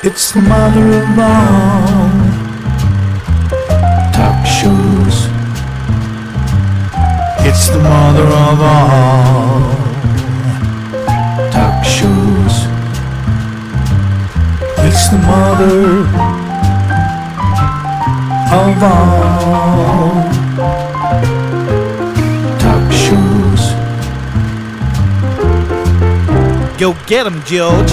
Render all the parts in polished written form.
It's the mother of all talk shows. It's the mother of all talk shows. It's the mother of all talk shows. Go get 'em, George.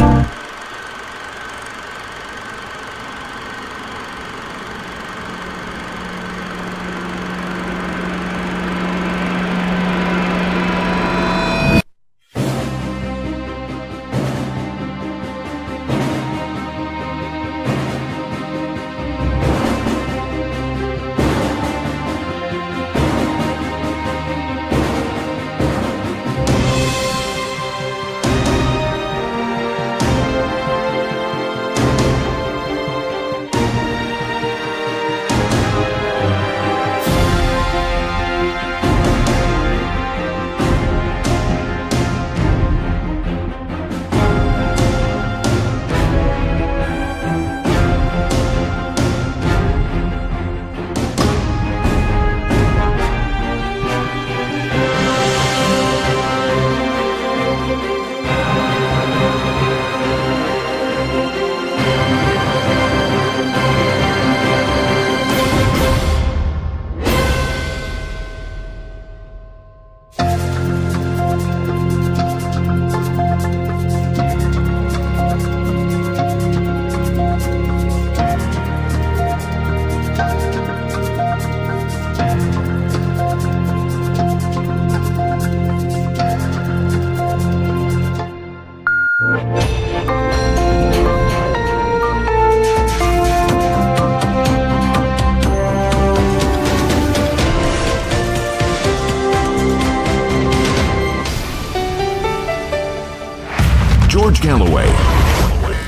George Galloway,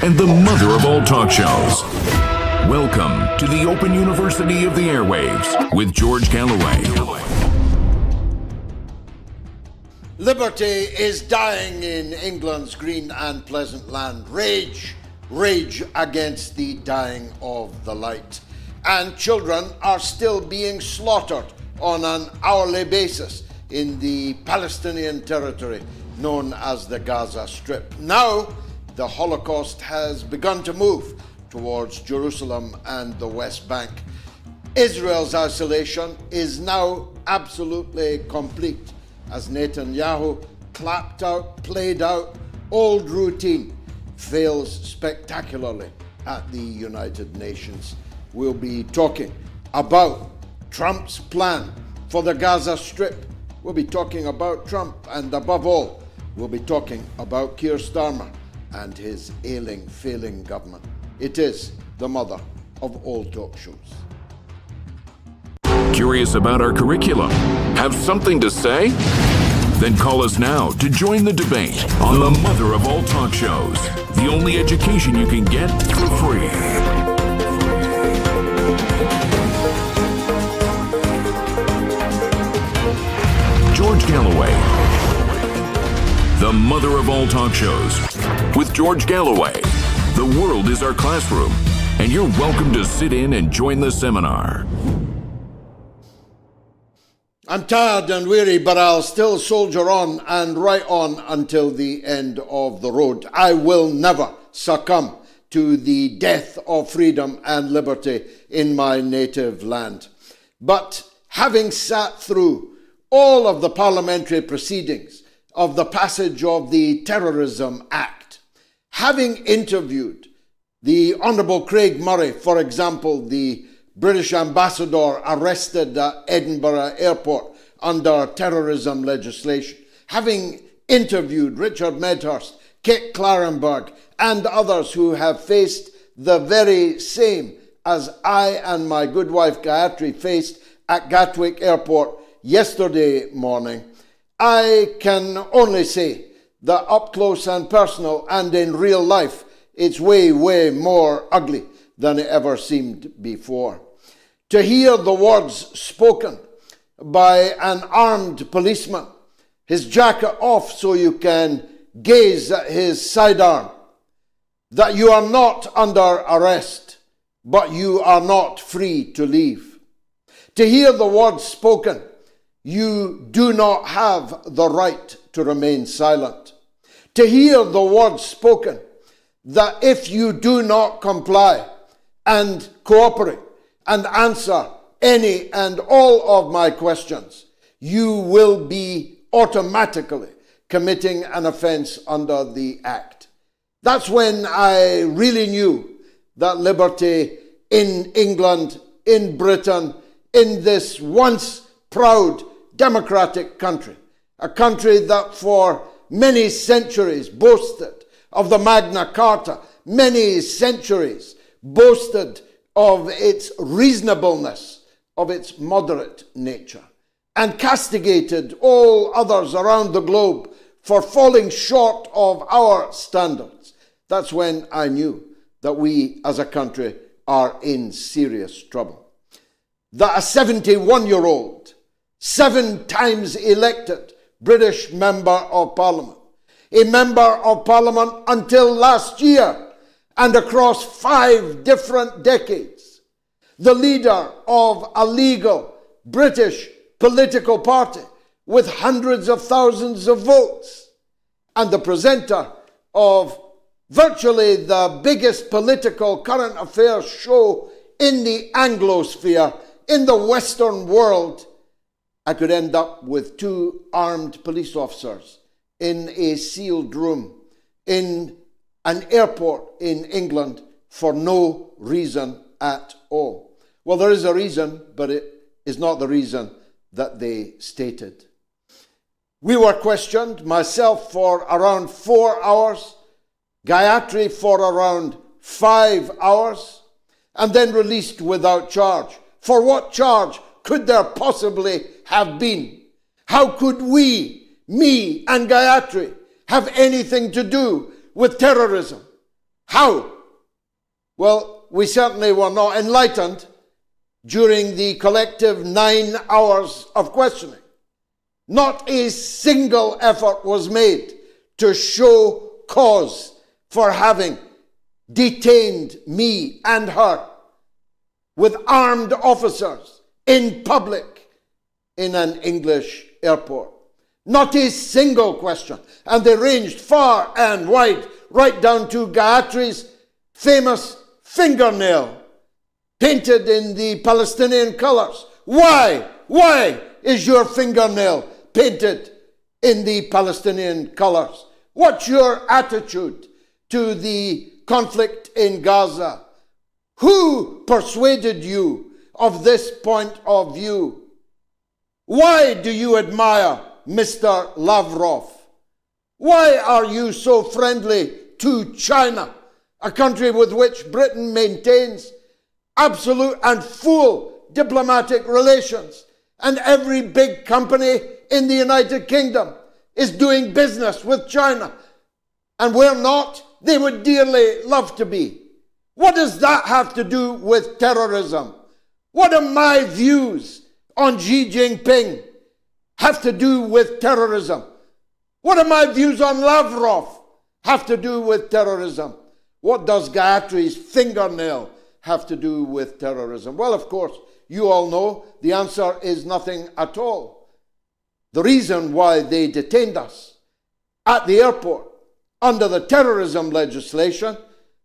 and the mother of all talk shows. Welcome to the Open University of the Airwaves with George Galloway. Liberty is dying in England's green and pleasant land. Rage, rage against the dying of the light. And children are still being slaughtered on an hourly basis in the Palestinian territory known as the Gaza Strip. Now, the Holocaust has begun to move towards Jerusalem and the West Bank. Israel's isolation is now absolutely complete as Netanyahu, played out, old routine, fails spectacularly at the United Nations. We'll be talking about Trump's plan for the Gaza Strip. We'll be talking about Trump, and above all, we'll be talking about Keir Starmer and his ailing, failing government. It is the mother of all talk shows. Curious about our curriculum? Have something to say? Then call us now to join the debate on the mother of all talk shows. The only education you can get for free. George Galloway, the mother of all talk shows. With George Galloway, the world is our classroom, and you're welcome to sit in and join the seminar. I'm tired and weary, but I'll still soldier on and right on until the end of the road. I will never succumb to the death of freedom and liberty in my native land. But having sat through all of the parliamentary proceedings of the passage of the Terrorism Act, having interviewed the Honourable Craig Murray, for example, the British ambassador arrested at Edinburgh Airport under terrorism legislation, having interviewed Richard Medhurst, Kit Clarenberg, and others who have faced the very same as I and my good wife Gayatri faced at Gatwick Airport yesterday morning, I can only say that up close and personal and in real life, it's way, way more ugly than it ever seemed before. To hear the words spoken by an armed policeman, his jacket off so you can gaze at his sidearm, that you are not under arrest, but you are not free to leave. To hear the words spoken, you do not have the right to remain silent. To hear the words spoken, that if you do not comply and cooperate and answer any and all of my questions, you will be automatically committing an offense under the Act. That's when I really knew that liberty in England, in Britain, in this once proud democratic country, a country that for many centuries boasted of the Magna Carta, many centuries boasted of its reasonableness, of its moderate nature, and castigated all others around the globe for falling short of our standards. That's when I knew that we as a country are in serious trouble. That a 71-year-old, 7 times elected British Member of Parliament, a Member of Parliament until last year and across 5 different decades, the leader of a legal British political party with hundreds of thousands of votes, and the presenter of virtually the biggest political current affairs show in the Anglosphere, in the Western world, I could end up with 2 armed police officers in a sealed room in an airport in England for no reason at all. Well, there is a reason, but it is not the reason that they stated. We were questioned, myself for around 4 hours, Gayatri for around 5 hours, and then released without charge. For what charge could there possibly have been? How could we, me and Gayatri, have anything to do with terrorism? How? Well, we certainly were not enlightened during the collective 9 hours of questioning. Not a single effort was made to show cause for having detained me and her with armed officers in public in an English airport. Not a single question. And they ranged far and wide, right down to Gayatri's famous fingernail, painted in the Palestinian colors. Why? Why is your fingernail painted in the Palestinian colors? What's your attitude to the conflict in Gaza? Who persuaded you of this point of view? Why do you admire Mr. Lavrov? Why are you so friendly to China, a country with which Britain maintains absolute and full diplomatic relations, and every big company in the United Kingdom is doing business with China, and we're not? They would dearly love to be. What does that have to do with terrorism? What do my views on Xi Jinping have to do with terrorism? What do my views on Lavrov have to do with terrorism? What does Gayatri's fingernail have to do with terrorism? Well, of course, you all know the answer is nothing at all. The reason why they detained us at the airport under the terrorism legislation,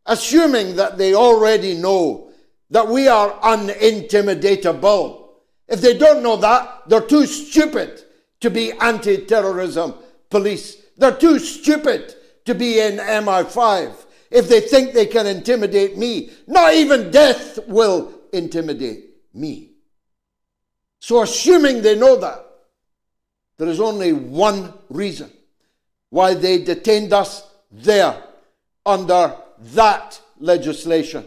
assuming that they already know that we are unintimidatable. If they don't know that, they're too stupid to be anti-terrorism police. They're too stupid to be in MI5. If they think they can intimidate me, not even death will intimidate me. So assuming they know that, there is only one reason why they detained us there under that legislation.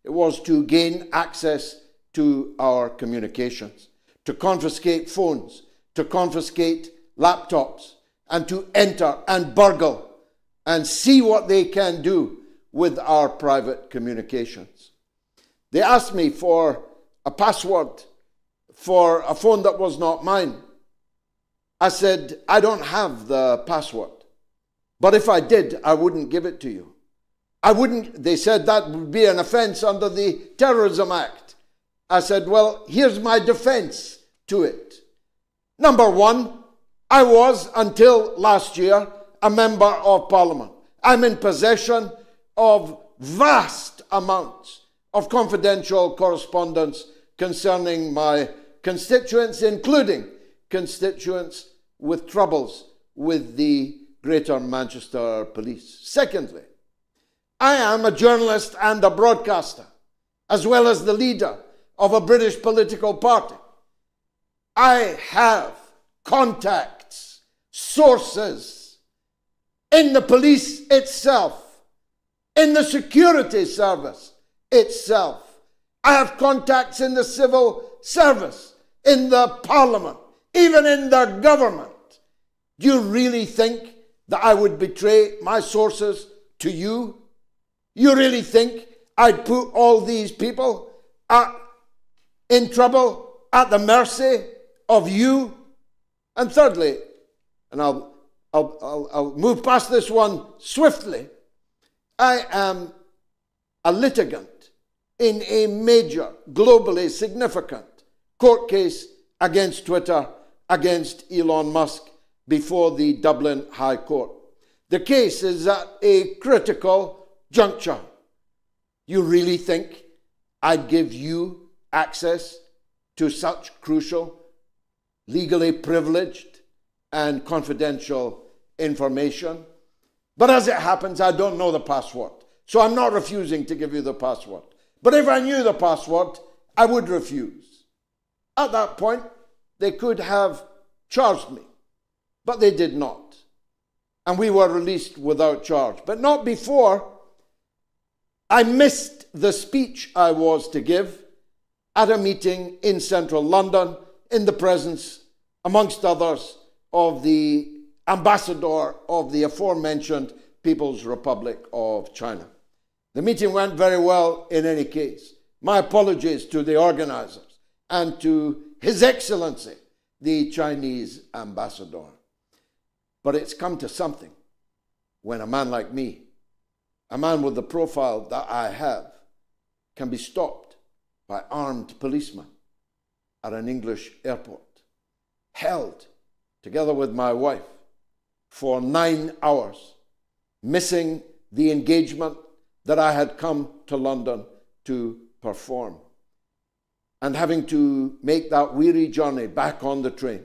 It was to gain access to our communications, to confiscate phones, to confiscate laptops, and to enter and burgle and see what they can do with our private communications. They asked me for a password for a phone that was not mine. I said, I don't have the password. But if I did, I wouldn't give it to you. They said that would be an offense under the Terrorism Act. I said, well, here's my defense to it. Number one, I was, until last year, a member of parliament. I'm in possession of vast amounts of confidential correspondence concerning my constituents, including constituents with troubles with the Greater Manchester Police. Secondly, I am a journalist and a broadcaster, as well as the leader of a British political party. I have contacts, sources in the police itself, in the security service itself. I have contacts in the civil service, in the parliament, even in the government. Do you really think that I would betray my sources to you? You really think I'd put all these people in trouble at the mercy of you? And thirdly, and I'll move past this one swiftly, I am a litigant in a major, globally significant court case against Twitter, against Elon Musk, before the Dublin High Court. The case is at a critical juncture. You really think I'd give you access to such crucial, legally privileged and confidential information? But as it happens, I don't know the password. So I'm not refusing to give you the password. But if I knew the password, I would refuse. At that point, they could have charged me, but they did not. And we were released without charge. But not before I missed the speech I was to give at a meeting in central London in the presence, amongst others, of the ambassador of the aforementioned People's Republic of China. The meeting went very well in any case. My apologies to the organizers and to His Excellency, the Chinese ambassador. But it's come to something when a man like me, a man with the profile that I have, can be stopped by armed policemen at an English airport, held together with my wife for 9 hours, missing the engagement that I had come to London to perform, and having to make that weary journey back on the train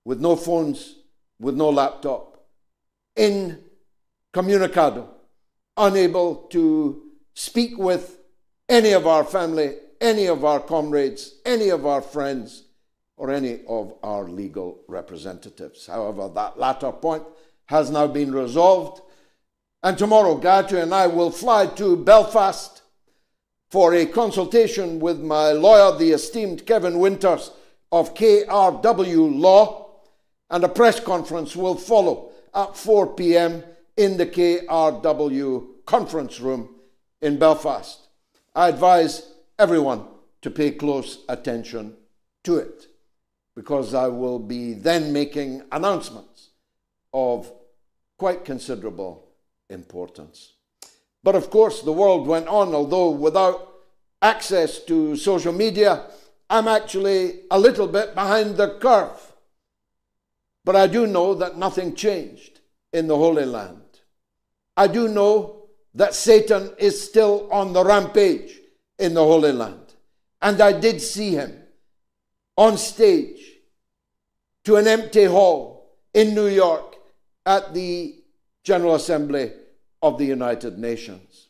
with no phones, with no laptop, incommunicado, unable to speak with any of our family, any of our comrades, any of our friends, or any of our legal representatives. However, that latter point has now been resolved, and tomorrow Gayatri and I will fly to Belfast for a consultation with my lawyer, the esteemed Kevin Winters of KRW Law, and a press conference will follow at 4 p.m. in the KRW conference room in Belfast. I advise everyone to pay close attention to it, because I will be then making announcements of quite considerable importance. But of course, the world went on, although without access to social media, I'm actually a little bit behind the curve. But I do know that nothing changed in the Holy Land. I do know that Satan is still on the rampage in the Holy Land. And I did see him on stage to an empty hall in New York at the General Assembly of the United Nations.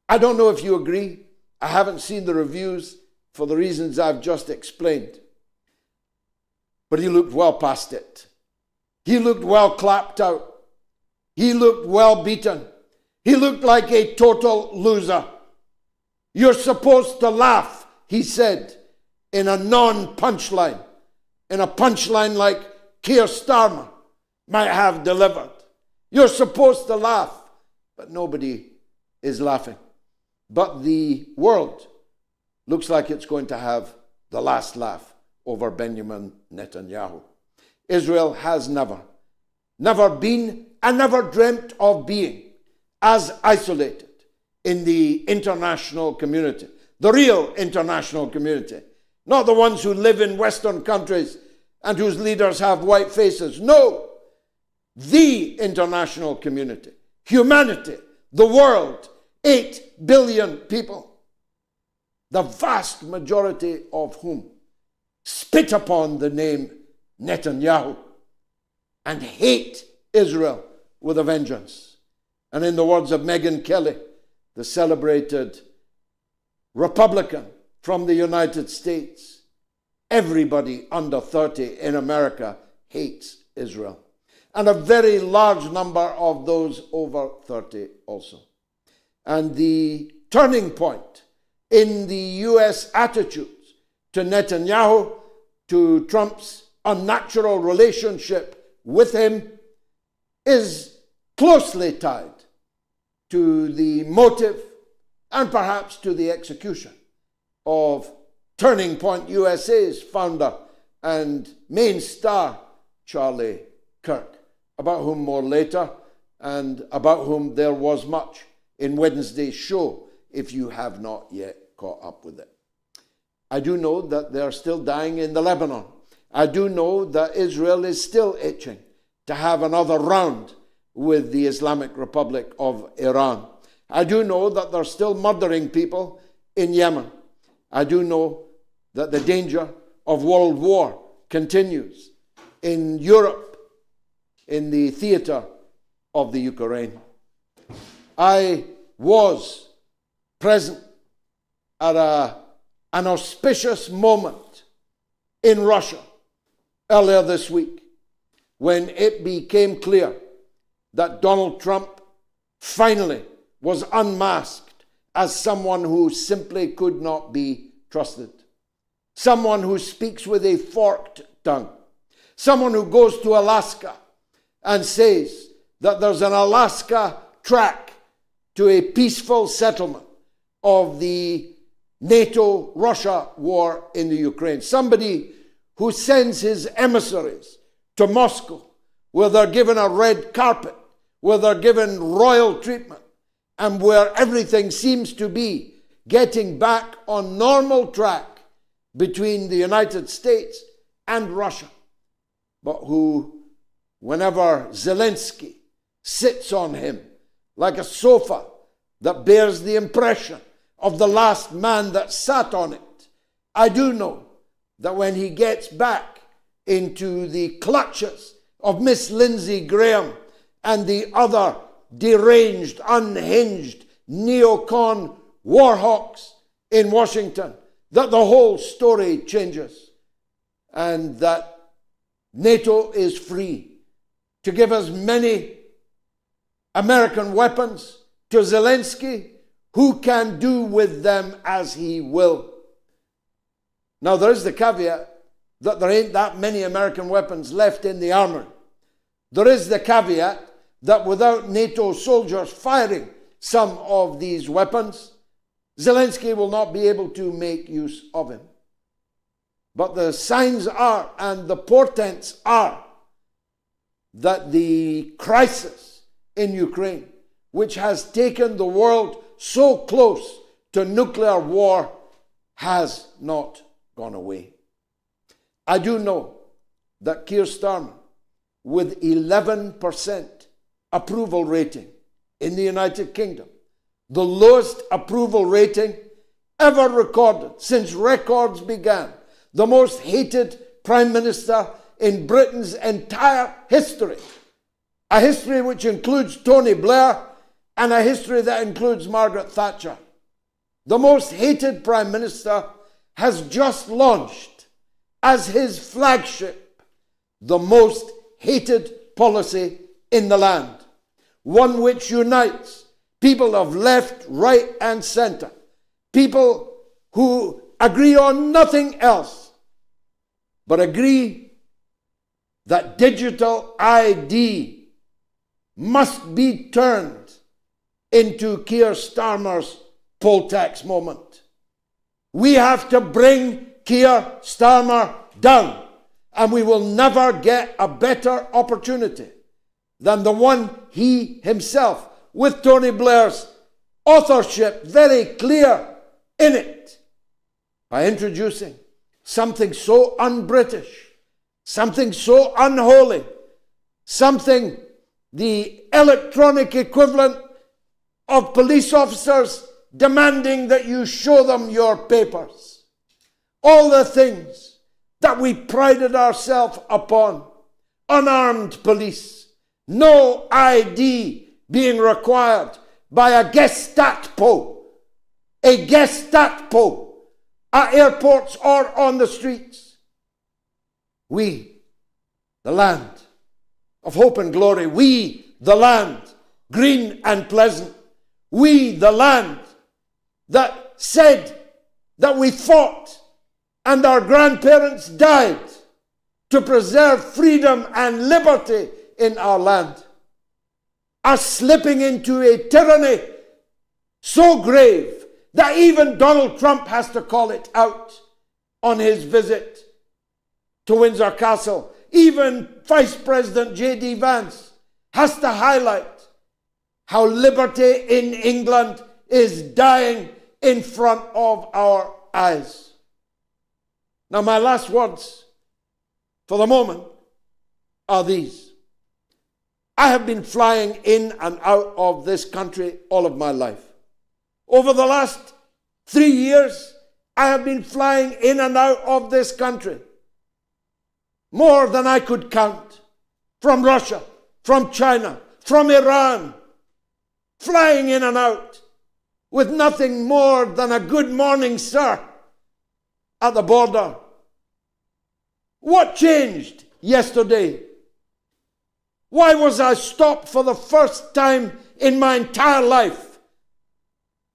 I don't know if you agree. I haven't seen the reviews for the reasons I've just explained. But he looked well past it. He looked well clapped out. He looked well beaten. He looked like a total loser. You're supposed to laugh, he said, in a non-punchline, in a punchline like Keir Starmer might have delivered. You're supposed to laugh, but nobody is laughing. But the world looks like it's going to have the last laugh over Benjamin Netanyahu. Israel has never been and never dreamt of being as isolated in the international community, the real international community, not the ones who live in Western countries and whose leaders have white faces. No, the international community, humanity, the world, 8 billion people, the vast majority of whom spit upon the name Netanyahu and hate Israel with a vengeance. And in the words of Megyn Kelly, the celebrated Republican from the United States, everybody under 30 in America hates Israel. And a very large number of those over 30 also. And the turning point in the US attitudes to Netanyahu, to Trump's unnatural relationship with him, is closely tied to the motive and perhaps to the execution of Turning Point USA's founder and main star, Charliekirk, about whom more later, and about whom there was much in Wednesday's show, if you have not yet caught up with it. I do know that they are still dying in the Lebanon. I do know that Israel is still itching to have another round with the Islamic Republic of Iran. I do know that they're still murdering people in Yemen. I do know that the danger of world war continues in Europe, in the theater of the Ukraine. I was present at an auspicious moment in Russia earlier this week when it became clear that Donald Trump finally was unmasked as someone who simply could not be trusted. Someone who speaks with a forked tongue. Someone who goes to Alaska and says that there's an Alaska track to a peaceful settlement of the NATO-Russia war in the Ukraine. Somebody who sends his emissaries to Moscow, where they're given a red carpet, where they're given royal treatment, and where everything seems to be getting back on normal track between the United States and Russia, but who, whenever Zelensky sits on him like a sofa that bears the impression of the last man that sat on it, I do know that when he gets back into the clutches of Miss Lindsey Graham and the other deranged, unhinged neocon warhawks in Washington, that the whole story changes and that NATO is free to give as many American weapons to Zelensky, who can do with them as he will. Now, there is the caveat that there ain't that many American weapons left in the armory. There is the caveat that without NATO soldiers firing some of these weapons, Zelensky will not be able to make use of him. But the signs are, and the portents are, that the crisis in Ukraine, which has taken the world so close to nuclear war, has not gone away. I do know that Keir Starmer, with 11% approval rating in the United Kingdom, the lowest approval rating ever recorded since records began, the most hated Prime Minister in Britain's entire history, a history which includes Tony Blair and a history that includes Margaret Thatcher. The most hated Prime Minister has just launched as his flagship the most hated policy in the land, one which unites people of left, right, and center, people who agree on nothing else, but agree that digital ID must be turned into Keir Starmer's poll tax moment. We have to bring Keir Starmer down, and we will never get a better opportunity than the one he himself, with Tony Blair's authorship very clear in it by introducing something so un-British, something so unholy, something the electronic equivalent of police officers demanding that you show them your papers. All the things that we prided ourselves upon. Unarmed police, no ID being required by a Gestapo at airports or on the streets. We, the land of hope and glory, we, the land green and pleasant, we, the land that said that we fought and our grandparents died to preserve freedom and liberty in our land, are slipping into a tyranny so grave that even Donald Trump has to call it out on his visit to Windsor Castle. Even Vice President jdvance has to highlight how liberty in England is dying in front of our eyes. Now, my last words for the moment are these. I have been flying in and out of this country all of my life. Over the last 3 years, I have been flying in and out of this country more than I could count. From Russia, from China, from Iran, flying in and out with nothing more than a good morning, sir, at the border. What changed yesterday? Why was I stopped for the first time in my entire life?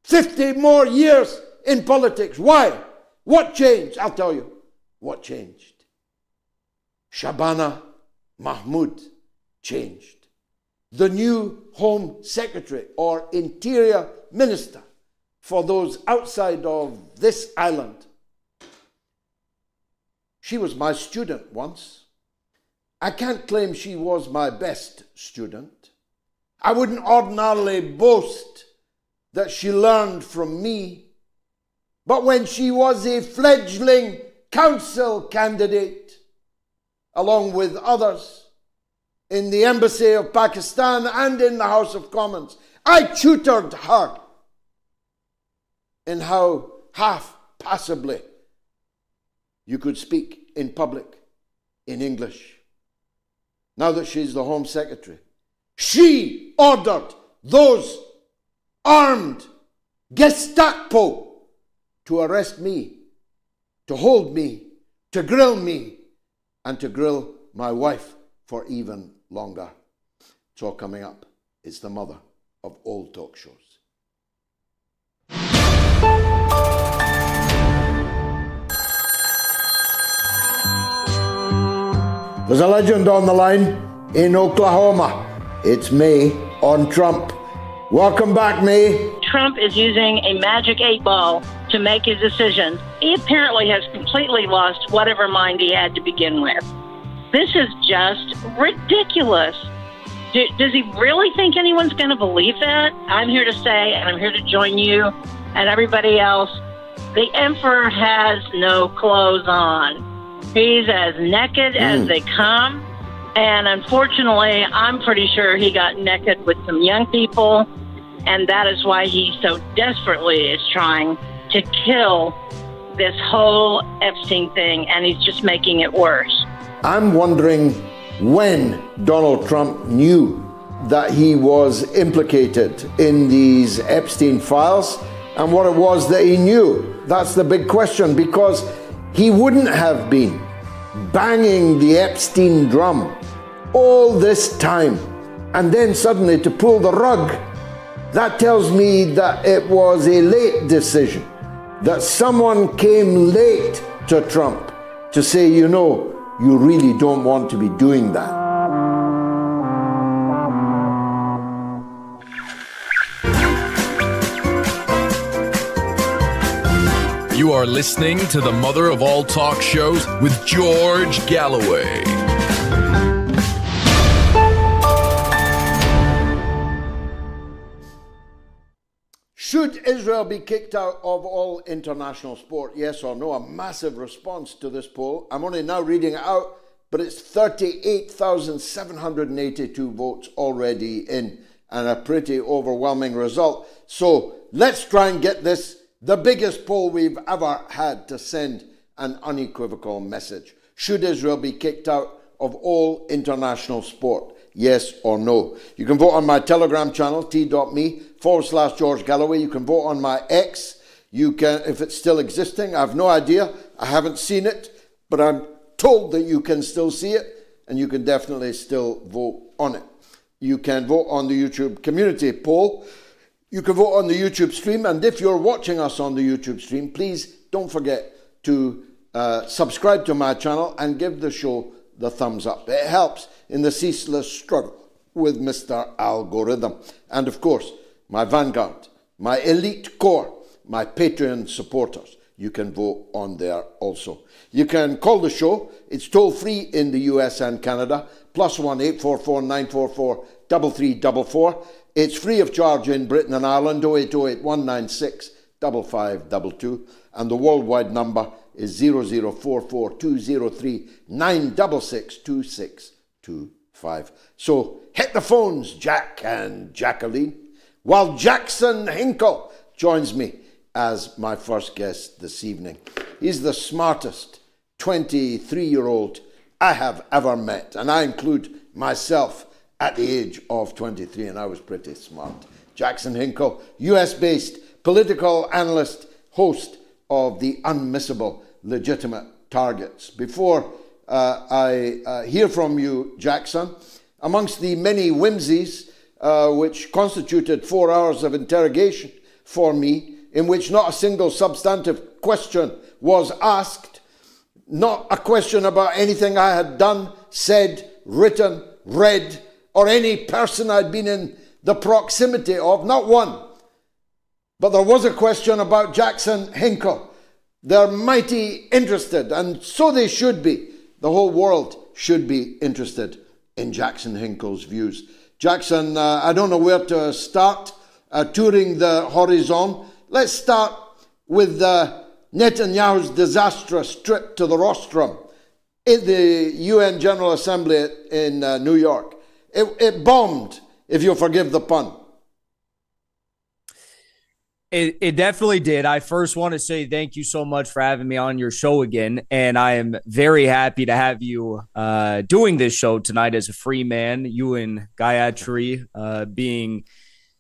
50 more years in politics. Why? What changed? I'll tell you what changed. Shabanamahmood changed. The new Home Secretary or Interior Minister for those outside of this island. She was my student once. I can't claim she was my best student. I wouldn't ordinarily boast that she learned from me. But when she was a fledgling council candidate, along with others, in the Embassy of Pakistan and in the House of Commons, I tutored her in how half passably you could speak in public in English. Now that she's the Home Secretary, she ordered those armed Gestapo to arrest me, to hold me, to grill me, and to grill my wife for even longer. It's all coming up. It's the mother of all talk shows. There's a legend on the line in Oklahoma. It's May on Trump. Welcome back, May. Trump is using a magic 8-ball to make his decisions. He apparently has completely lost whatever mind he had to begin with. This is just ridiculous. Does he really think anyone's going to believe that? I'm here to say, and I'm here to join you and everybody else, the emperor has no clothes on. He's as naked as they come. And unfortunately, I'm pretty sure he got naked with some young people. And that is why he so desperately is trying to kill this whole Epstein thing. And he's just making it worse. I'm wondering when Donald Trump knew that he was implicated in these Epstein files and what it was that he knew. That's the big question, because he wouldn't have been banging the Epstein drum all this time and then suddenly to pull the rug. That tells me that it was a late decision, that someone came late to Trump to say, you know, you really don't want to be doing that. You are listening to the mother of all talk shows with George Galloway. Should Israel be kicked out of all international sport? Yes or no? A massive response to this poll. I'm only now reading it out, but it's 38,782 votes already in, and a pretty overwhelming result. So let's try and get this, the biggest poll we've ever had, to send an unequivocal message. Should Israel be kicked out of all international sport? Yes or no? You can vote on my Telegram channel, t.me/George Galloway. You can vote on my X. You can, if it's still existing. I have no idea. I haven't seen it, but I'm told that you can still see it, and you can definitely still vote on it. You can vote on the YouTube community poll. You can vote on the YouTube stream, and if you're watching us on the YouTube stream, please don't forget to subscribe to my channel and give the show the thumbs up. It helps in the ceaseless struggle with Mr. Algorithm. And of course, my Vanguard, my elite core, my Patreon supporters, you can vote on there also. You can call the show. It's toll free in the US and Canada, +1 844 944 3344. It's free of charge in Britain and Ireland, 0808 196 5522. And the worldwide number is 0044 203 966 2625. So hit the phones, Jack and Jacqueline, while Jackson Hinkle joins me as my first guest this evening. He's the smartest 23-year-old I have ever met, and I include myself at the age of 23, and I was pretty smart. Jackson Hinkle, US-based political analyst, host of the unmissable Legitimate Targets. Before I hear from you, Jackson, amongst the many whimsies which constituted 4 hours of interrogation for me, in which not a single substantive question was asked, not a question about anything I had done, said, written, read, or any person I'd been in the proximity of, not one. But there was a question about Jackson Hinkle. They're mighty interested, and so they should be. The whole world should be interested in Jackson Hinkle's views. Jackson, I don't know where to start touring the horizon. Let's start with Netanyahu's disastrous trip to the rostrum in the UN General Assembly in New York. It bombed, if you'll forgive the pun. It definitely did. I first want to say thank you so much for having me on your show again. And I am very happy to have you doing this show tonight as a free man. You and Gayatri being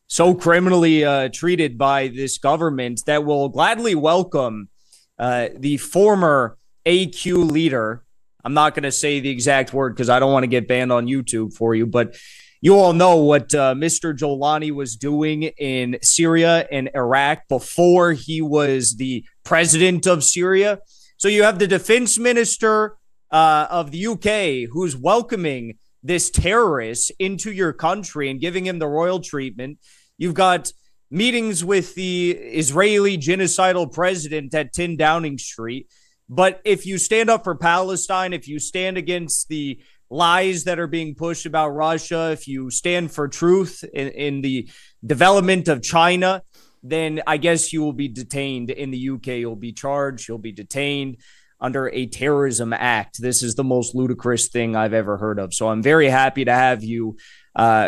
so criminally treated by this government that will gladly welcome the former AQ leader. I'm not going to say the exact word because I don't want to get banned on YouTube for you, but you all know what Mr. Jolani was doing in Syria and Iraq before he was the president of Syria. So you have the defense minister of the UK who's welcoming this terrorist into your country and giving him the royal treatment. You've got meetings with the Israeli genocidal president at 10 Downing Street. But if you stand up for Palestine, if you stand against the lies that are being pushed about Russia, if you stand for truth in the development of China, then I guess you will be detained in the UK. You'll be charged. You'll be detained under a terrorism act. This is the most ludicrous thing I've ever heard of. So I'm very happy to have you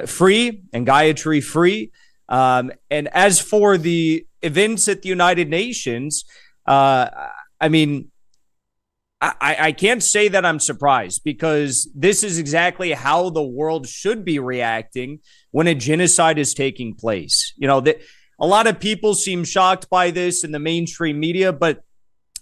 free and Gayatri free. And as for the events at the United Nations, I mean, I can't say that I'm surprised because this is exactly how the world should be reacting when a genocide is taking place. You know, a lot of people seem shocked by this in the mainstream media, but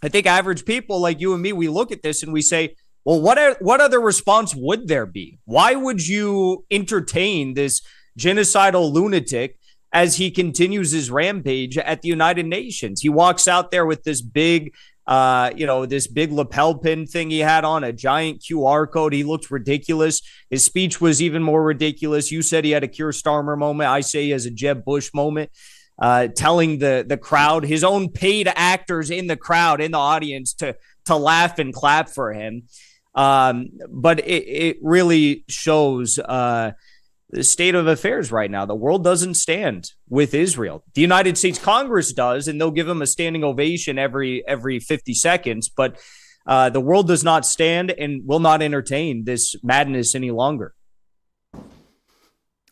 I think average people like you and me, we look at this and we say, well, what other response would there be? Why would you entertain this genocidal lunatic as he continues his rampage at the United Nations? He walks out there with this big this big lapel pin thing he had on, a giant QR code. He looked ridiculous. His speech was even more ridiculous. You said he had a Keir Starmer moment. I say he has a Jeb Bush moment, telling the crowd, his own paid actors in the crowd, in the audience, to laugh and clap for him. But it really shows the state of affairs right now. The world doesn't stand with Israel. The United States Congress does, and they'll give them a standing ovation every 50 seconds. But the world does not stand and will not entertain this madness any longer.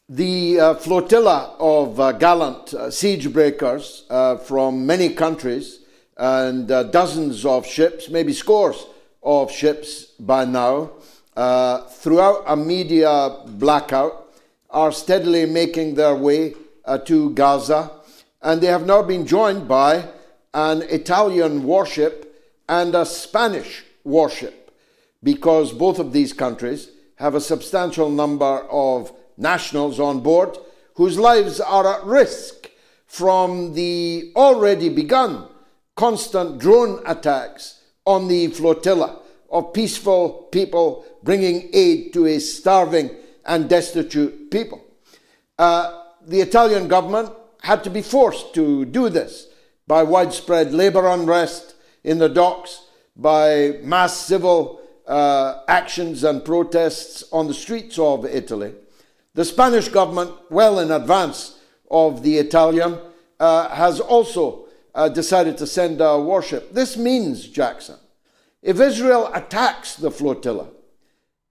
The flotilla of gallant siege breakers from many countries and dozens of ships, maybe scores of ships by now, throughout a media blackout, are steadily making their way to Gaza, and they have now been joined by an Italian warship and a Spanish warship, because both of these countries have a substantial number of nationals on board whose lives are at risk from the already begun constant drone attacks on the flotilla of peaceful people bringing aid to a starving and destitute people. The Italian government had to be forced to do this by widespread labour unrest in the docks, by mass civil actions and protests on the streets of Italy. The Spanish government, well in advance of the Italian, has also decided to send a warship. This means, Jackson, if Israel attacks the flotilla,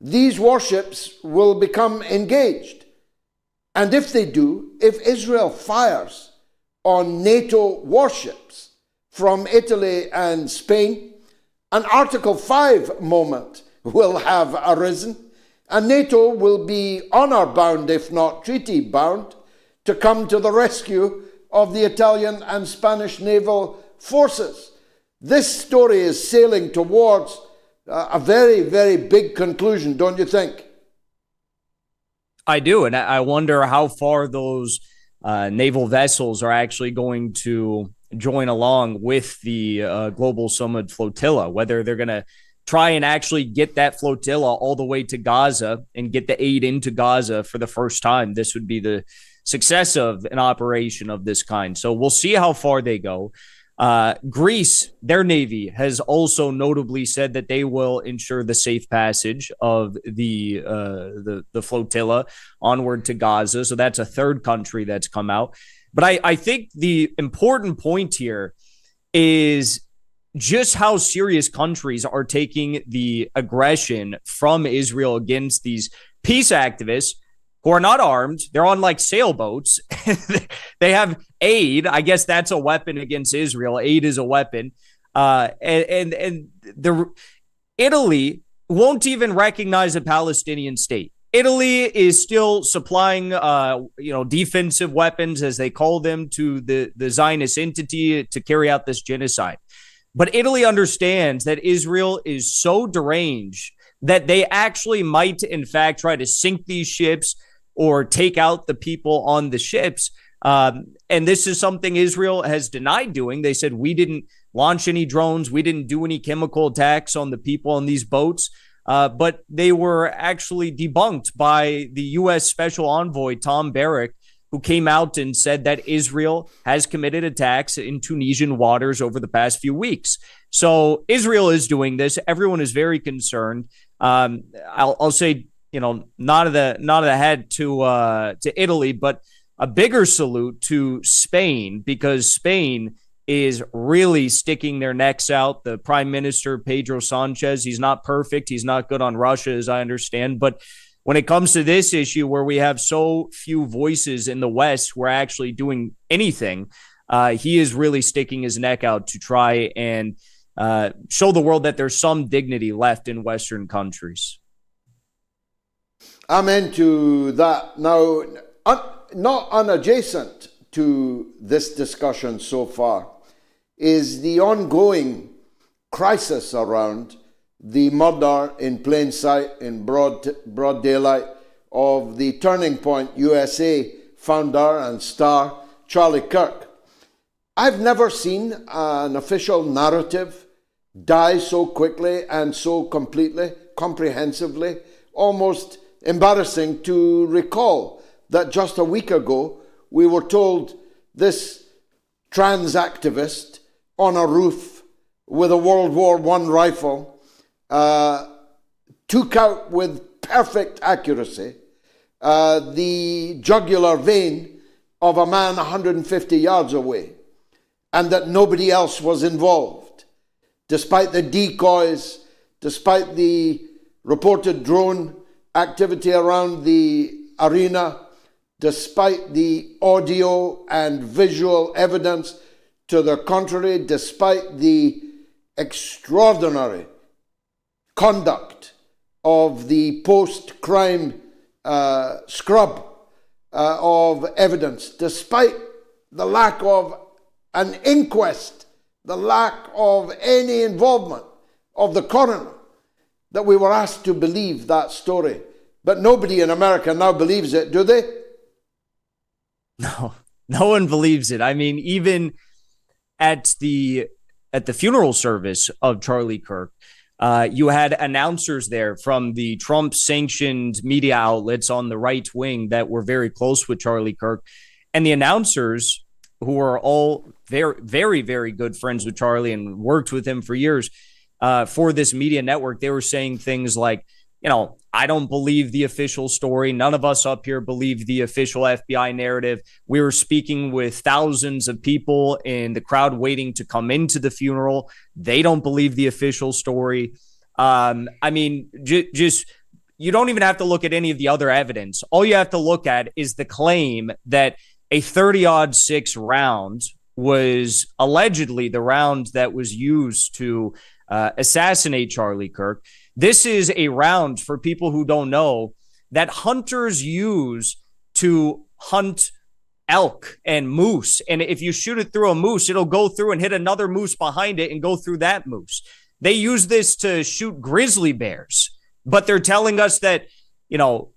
these warships will become engaged. And if they do, if Israel fires on NATO warships from Italy and Spain, an Article 5 moment will have arisen, and NATO will be honor-bound, if not treaty-bound, to come to the rescue of the Italian and Spanish naval forces. This story is sailing towards a very, very big conclusion, don't you think? I do, and I wonder how far those naval vessels are actually going to join along with the Global Summit flotilla, whether they're going to try and actually get that flotilla all the way to Gaza and get the aid into Gaza for the first time. This would be the success of an operation of this kind. So we'll see how far they go. Greece, their Navy, has also notably said that they will ensure the safe passage of the flotilla onward to Gaza. So that's a third country that's come out. But I think the important point here is just how serious countries are taking the aggression from Israel against these peace activists who are not armed. They're on like sailboats. They have aid. I guess that's a weapon against Israel. Aid is a weapon. And the Italy won't even recognize a Palestinian state. Italy is still supplying, defensive weapons, as they call them, to the Zionist entity to carry out this genocide. But Italy understands that Israel is so deranged that they actually might, in fact, try to sink these ships or take out the people on the ships. And this is something Israel has denied doing. They said, we didn't launch any drones. We didn't do any chemical attacks on the people on these boats. But they were actually debunked by the U.S. Special Envoy, Tom Barrack, who came out and said that Israel has committed attacks in Tunisian waters over the past few weeks. So Israel is doing this. Everyone is very concerned. I'll say, not of the head to Italy, but a bigger salute to Spain, because Spain is really sticking their necks out. The Prime Minister, Pedro Sanchez, he's not perfect. He's not good on Russia, as I understand. But when it comes to this issue where we have so few voices in the West who are actually doing anything, he is really sticking his neck out to try and show the world that there's some dignity left in Western countries. Amen to that. Now, not unadjacent to this discussion so far is the ongoing crisis around the murder in plain sight, in broad daylight, of the Turning Point USA founder and star Charliekirk. I've never seen an official narrative die so quickly and so completely, comprehensively, almost embarrassing to recall that just a week ago we were told this trans activist on a roof with a World War I rifle took out with perfect accuracy the jugular vein of a man 150 yards away, and that nobody else was involved, despite the decoys, despite the reported drone activity around the arena, despite the audio and visual evidence to the contrary, despite the extraordinary conduct of the post-crime scrub of evidence, despite the lack of an inquest, the lack of any involvement of the coroner, that we were asked to believe that story. But nobody in America now believes it, do they? No, no one believes it. I mean, even at the funeral service of Charliekirk, you had announcers there from the Trump-sanctioned media outlets on the right wing that were very close with Charliekirk. And the announcers, who are all very, very, very good friends with Charlie and worked with him for years for this media network, they were saying things like, you know, I don't believe the official story. None of us up here believe the official FBI narrative. We were speaking with thousands of people in the crowd waiting to come into the funeral. They don't believe the official story. I mean, just you don't even have to look at any of the other evidence. All you have to look at is the claim that a 30-06 round was allegedly the round that was used to assassinate Charliekirk. This is a round, for people who don't know, that hunters use to hunt elk and moose. And if you shoot it through a moose, it'll go through and hit another moose behind it and go through that moose. They use this to shoot grizzly bears. But they're telling us that, you know,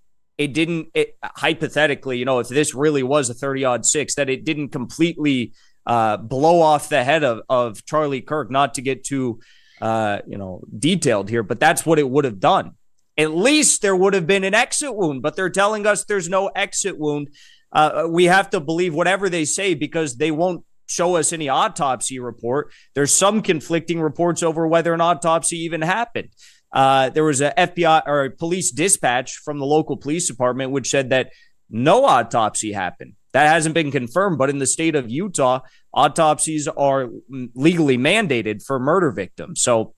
hypothetically, you know, if this really was a 30-06, that it didn't completely blow off the head of Charliekirk, not to get too detailed here, but that's what it would have done. At least there would have been an exit wound, but they're telling us there's no exit wound. We have to believe whatever they say because they won't show us any autopsy report. There's some conflicting reports over whether an autopsy even happened. There was a FBI or a police dispatch from the local police department which said that no autopsy happened. That hasn't been confirmed, but in the state of Utah, autopsies are legally mandated for murder victims. So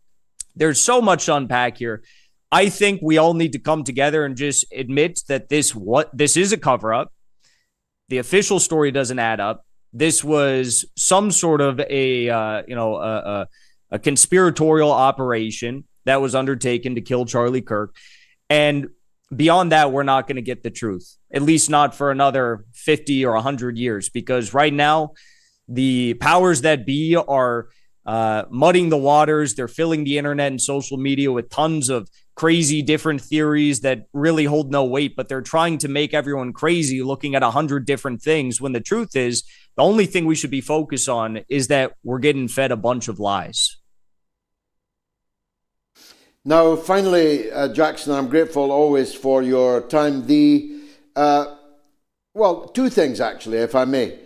there's so much to unpack here. I think we all need to come together and just admit that this is a cover-up. The official story doesn't add up. This was some sort of a conspiratorial operation that was undertaken to kill Charliekirk. And beyond that, we're not going to get the truth, at least not for another 50 or 100 years, because right now the powers that be are muddying the waters. They're filling the internet and social media with tons of crazy different theories that really hold no weight, but they're trying to make everyone crazy looking at 100 different things, when the truth is the only thing we should be focused on is that we're getting fed a bunch of lies. Now, finally, Jackson, I'm grateful always for your time. Two things, actually, if I may.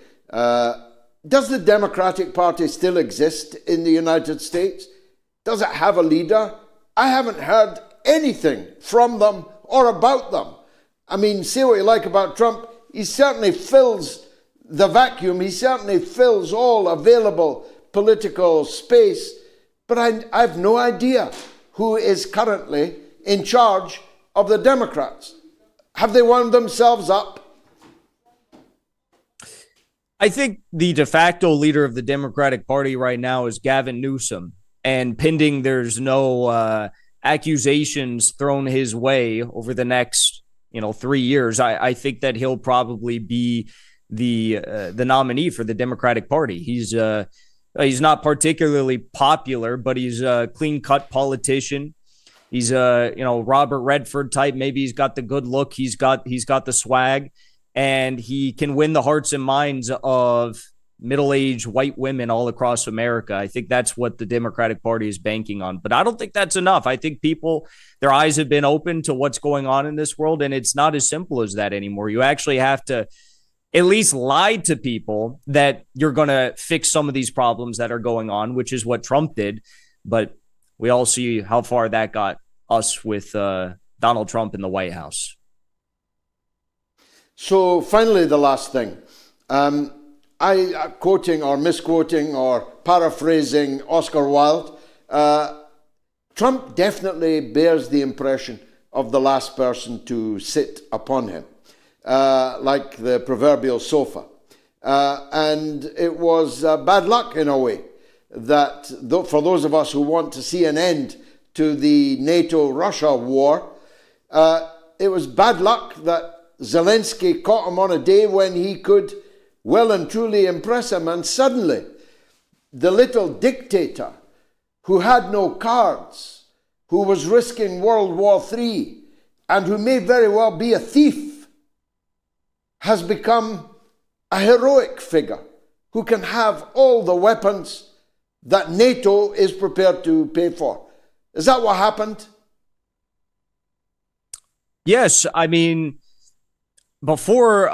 Does the Democratic Party still exist in the United States? Does it have a leader? I haven't heard anything from them or about them. I mean, say what you like about Trump, he certainly fills the vacuum. He certainly fills all available political space. But I have no idea who is currently in charge of the Democrats. Have they wound themselves up? I think the de facto leader of the Democratic Party right now is Gavin Newsom. And pending there's no accusations thrown his way over the next 3 years, I think that he'll probably be the nominee for the Democratic Party. He's not particularly popular, but he's a clean-cut politician. He's a Robert Redford type. Maybe he's got the good look. He's got the swag, and he can win the hearts and minds of middle-aged white women all across America. I think that's what the Democratic Party is banking on. But I don't think that's enough. I think their eyes have been open to what's going on in this world, and it's not as simple as that anymore. You actually have to at least lie to people that you're going to fix some of these problems that are going on, which is what Trump did. But we all see how far that got us with Donald Trump in the White House. So finally, the last thing. Quoting or misquoting or paraphrasing Oscar Wilde, Trump definitely bears the impression of the last person to sit upon him, like the proverbial sofa. And it was bad luck in a way that for those of us who want to see an end to the NATO-Russia war, it was bad luck that Zelensky caught him on a day when he could well and truly impress him, and suddenly the little dictator who had no cards, who was risking World War III, and who may very well be a thief, has become a heroic figure who can have all the weapons that NATO is prepared to pay for. Is that what happened? Yes, I mean, before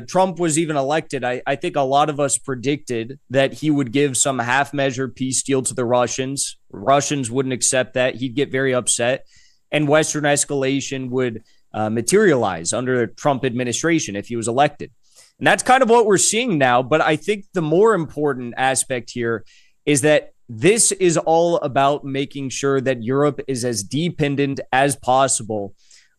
Trump was even elected, I think a lot of us predicted that he would give some half-measure peace deal to the Russians. Russians wouldn't accept that. He'd get very upset, and Western escalation would materialize under the Trump administration if he was elected. And that's kind of what we're seeing now. But I think the more important aspect here is that this is all about making sure that Europe is as dependent as possible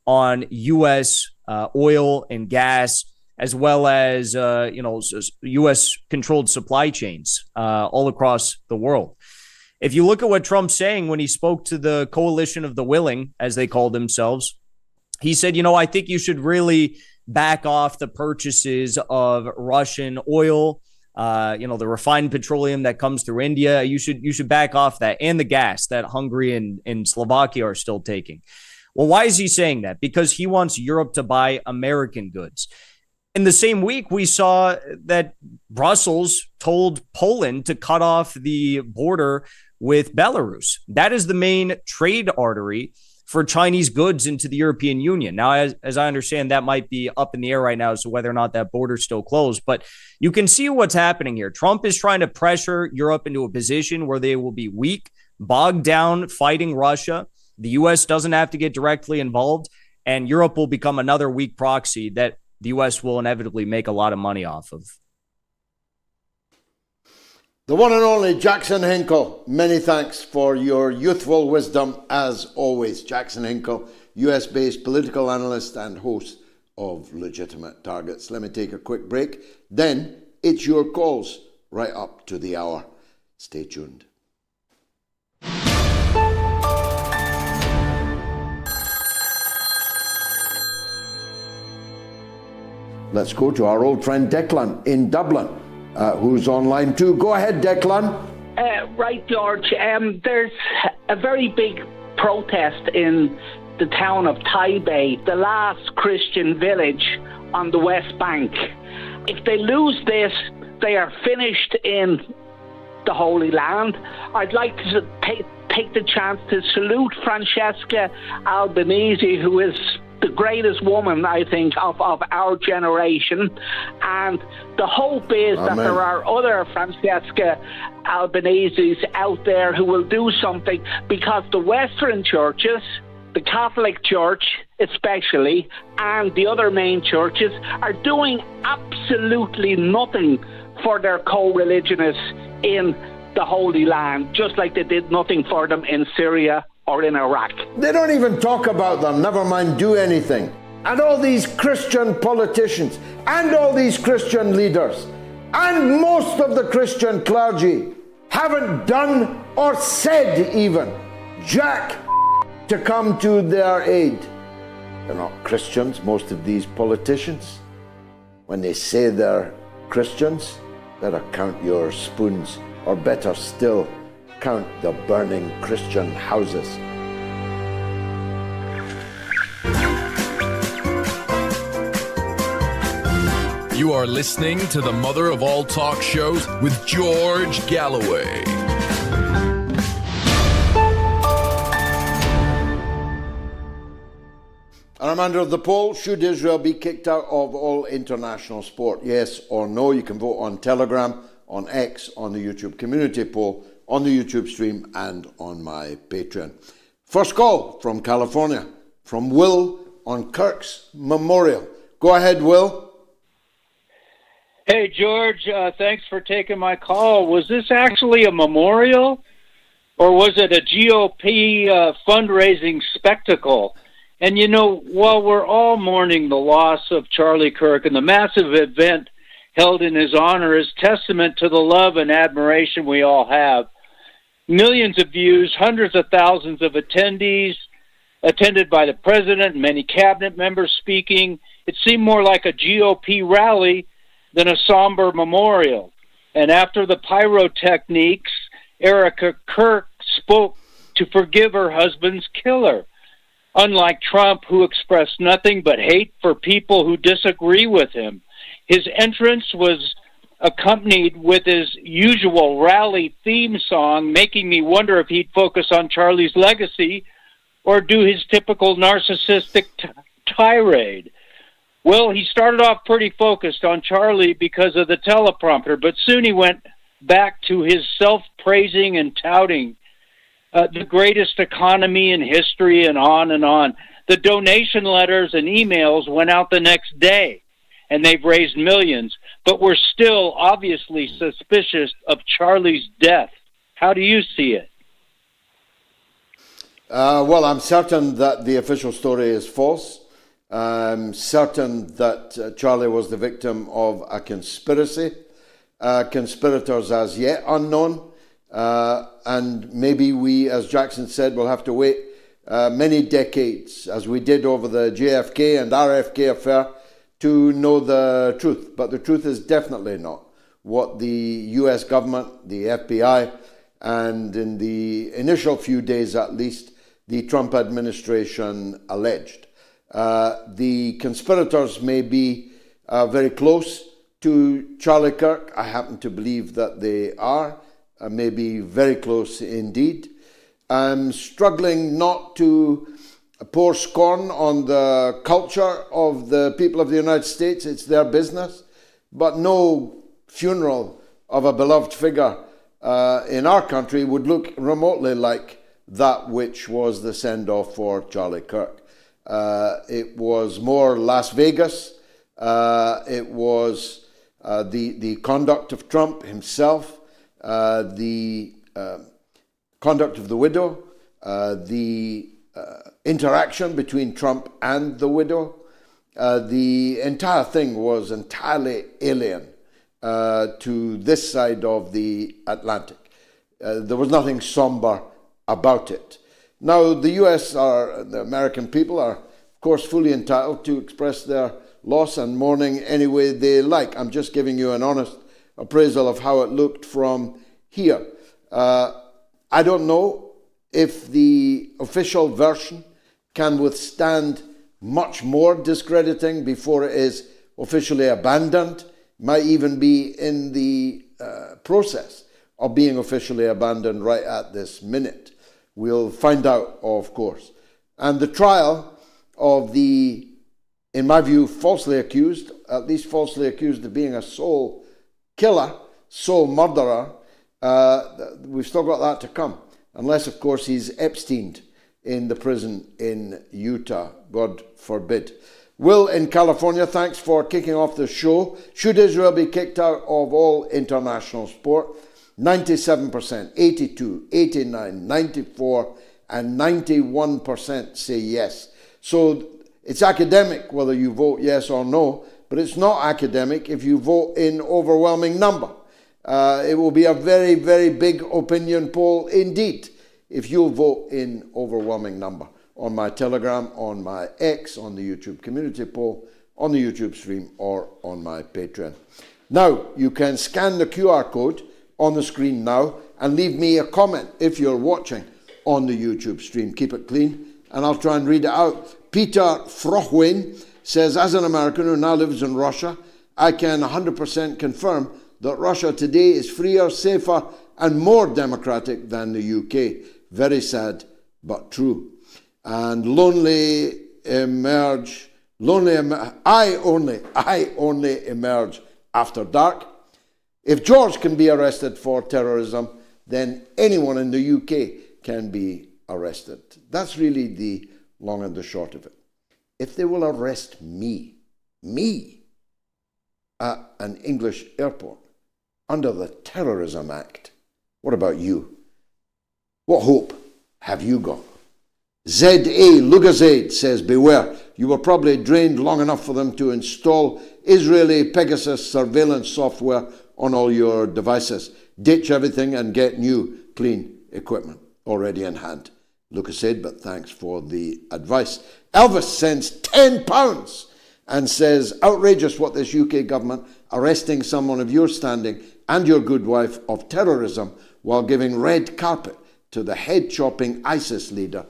on U.S. Oil and gas, as well as U.S. controlled supply chains all across the world. If you look at what Trump's saying when he spoke to the coalition of the willing, as they call themselves, he said, I think you should really back off the purchases of Russian oil, the refined petroleum that comes through India. You should back off that, and the gas that Hungary and Slovakia are still taking. Well, why is he saying that? Because he wants Europe to buy American goods. In the same week, we saw that Brussels told Poland to cut off the border with Belarus. That is the main trade artery for Chinese goods into the European Union. Now, as I understand, that might be up in the air right now as to whether or not that border is still closed. But you can see what's happening here. Trump is trying to pressure Europe into a position where they will be weak, bogged down, fighting Russia. The U.S. doesn't have to get directly involved, and Europe will become another weak proxy that the U.S. will inevitably make a lot of money off of. The one and only Jackson Hinkle, many thanks for your youthful wisdom as always. Jackson Hinkle, US-based political analyst and host of Legitimate Targets. Let me take a quick break. Then it's your calls right up to the hour. Stay tuned. Let's go to our old friend Declan in Dublin, who's online too. Go ahead, Declan. Right, George. There's a very big protest in the town of Taipei, the last Christian village on the West Bank. If they lose this, they are finished in the Holy Land. I'd like to take the chance to salute Francesca Albanese, who is the greatest woman, I think, of our generation. And the hope is that there are other Francesca Albaneses out there who will do something, because the Western churches, the Catholic Church especially, and the other main churches are doing absolutely nothing for their co-religionists in the Holy Land, just like they did nothing for them in Syria or in Iraq. They don't even talk about them, never mind do anything. And all these Christian politicians, and all these Christian leaders, and most of the Christian clergy haven't done or said even jack to come to their aid. They're not Christians, most of these politicians. When they say they're Christians, better count your spoons, or better still, count the burning Christian houses. You are listening to the mother of all talk shows with George Galloway. A reminder of the poll: should Israel be kicked out of all international sport? Yes or no? You can vote on Telegram, on X, on the YouTube community poll, on the YouTube stream, and on my Patreon. First call from California, from Will on Kirk's Memorial. Go ahead, Will. Hey, George, thanks for taking my call. Was this actually a memorial, or was it a GOP fundraising spectacle? And, you know, while we're all mourning the loss of Charlie Kirk, and the massive event held in his honor is testament to the love and admiration we all have. Millions of views, hundreds of thousands of attendees, attended by the president, many cabinet members speaking. It seemed more like a GOP rally than a somber memorial. And after the pyrotechnics, Erica Kirk spoke to forgive her husband's killer. Unlike Trump, who expressed nothing but hate for people who disagree with him, his entrance was accompanied with his usual rally theme song, making me wonder if he'd focus on Charlie's legacy or do his typical narcissistic tirade. Well, he started off pretty focused on Charlie because of the teleprompter, but soon he went back to his self-praising and touting the greatest economy in history and on and on. The donation letters and emails went out the next day, and they've raised millions, but we're still obviously suspicious of Charlie's death. How do you see it? Well, I'm certain that the official story is false. I'm certain that Charlie was the victim of a conspiracy. Conspirators as yet unknown. And maybe we, as Jackson said, will have to wait many decades, as we did over the JFK and RFK affair, to know the truth. But the truth is definitely not what the US government, the FBI, and in the initial few days at least, the Trump administration alleged. The conspirators may be very close to Charlie Kirk. I happen to believe that they are, maybe very close indeed. I'm struggling not to pour scorn on the culture of the people of the United States. It's their business. But no funeral of a beloved figure in our country would look remotely like that which was the send-off for Charlie Kirk. It was more Las Vegas. It was the conduct of Trump himself, the conduct of the widow, the interaction between Trump and the widow. The entire thing was entirely alien to this side of the Atlantic. There was nothing somber about it. Now, the US, the American people are, of course, fully entitled to express their loss and mourning any way they like. I'm just giving you an honest appraisal of how it looked from here. I don't know if the official version can withstand much more discrediting before it is officially abandoned. Might even be in the process of being officially abandoned right at this minute. We'll find out, of course. And the trial of the, in my view, falsely accused, at least falsely accused of being a soul killer, soul murderer, we've still got that to come. Unless, of course, he's Epsteined in the prison in Utah, God forbid. Will in California, thanks for kicking off the show. Should Israel be kicked out of all international sport? 97%, 82, 89, 94, and 91% say yes. So it's academic whether you vote yes or no, but it's not academic if you vote in overwhelming number. It will be a very, very big opinion poll indeed if you vote in overwhelming number. On my Telegram, on my X, on the YouTube community poll, on the YouTube stream, or on my Patreon. Now, you can scan the QR code on the screen now and leave me a comment if you're watching on the YouTube stream. Keep it clean and I'll try and read it out. Peter Frohwein says, as an American who now lives in Russia, I can 100% confirm that Russia today is freer, safer and more democratic than the UK. Very sad, but true. And I only emerge after dark. If George can be arrested for terrorism, then anyone in the UK can be arrested. That's really the long and the short of it. If they will arrest me me at an English airport under the Terrorism Act. What about you? What hope have you got? Z.A. Lugazade says, beware, you were probably drained long enough for them to install Israeli Pegasus surveillance software on all your devices. Ditch everything and get new, clean equipment already in hand. Lugazade, but thanks for the advice. Elvis sends £10 and says, outrageous what this UK government arresting someone of your standing and your good wife of terrorism while giving red carpet to the head-chopping ISIS leader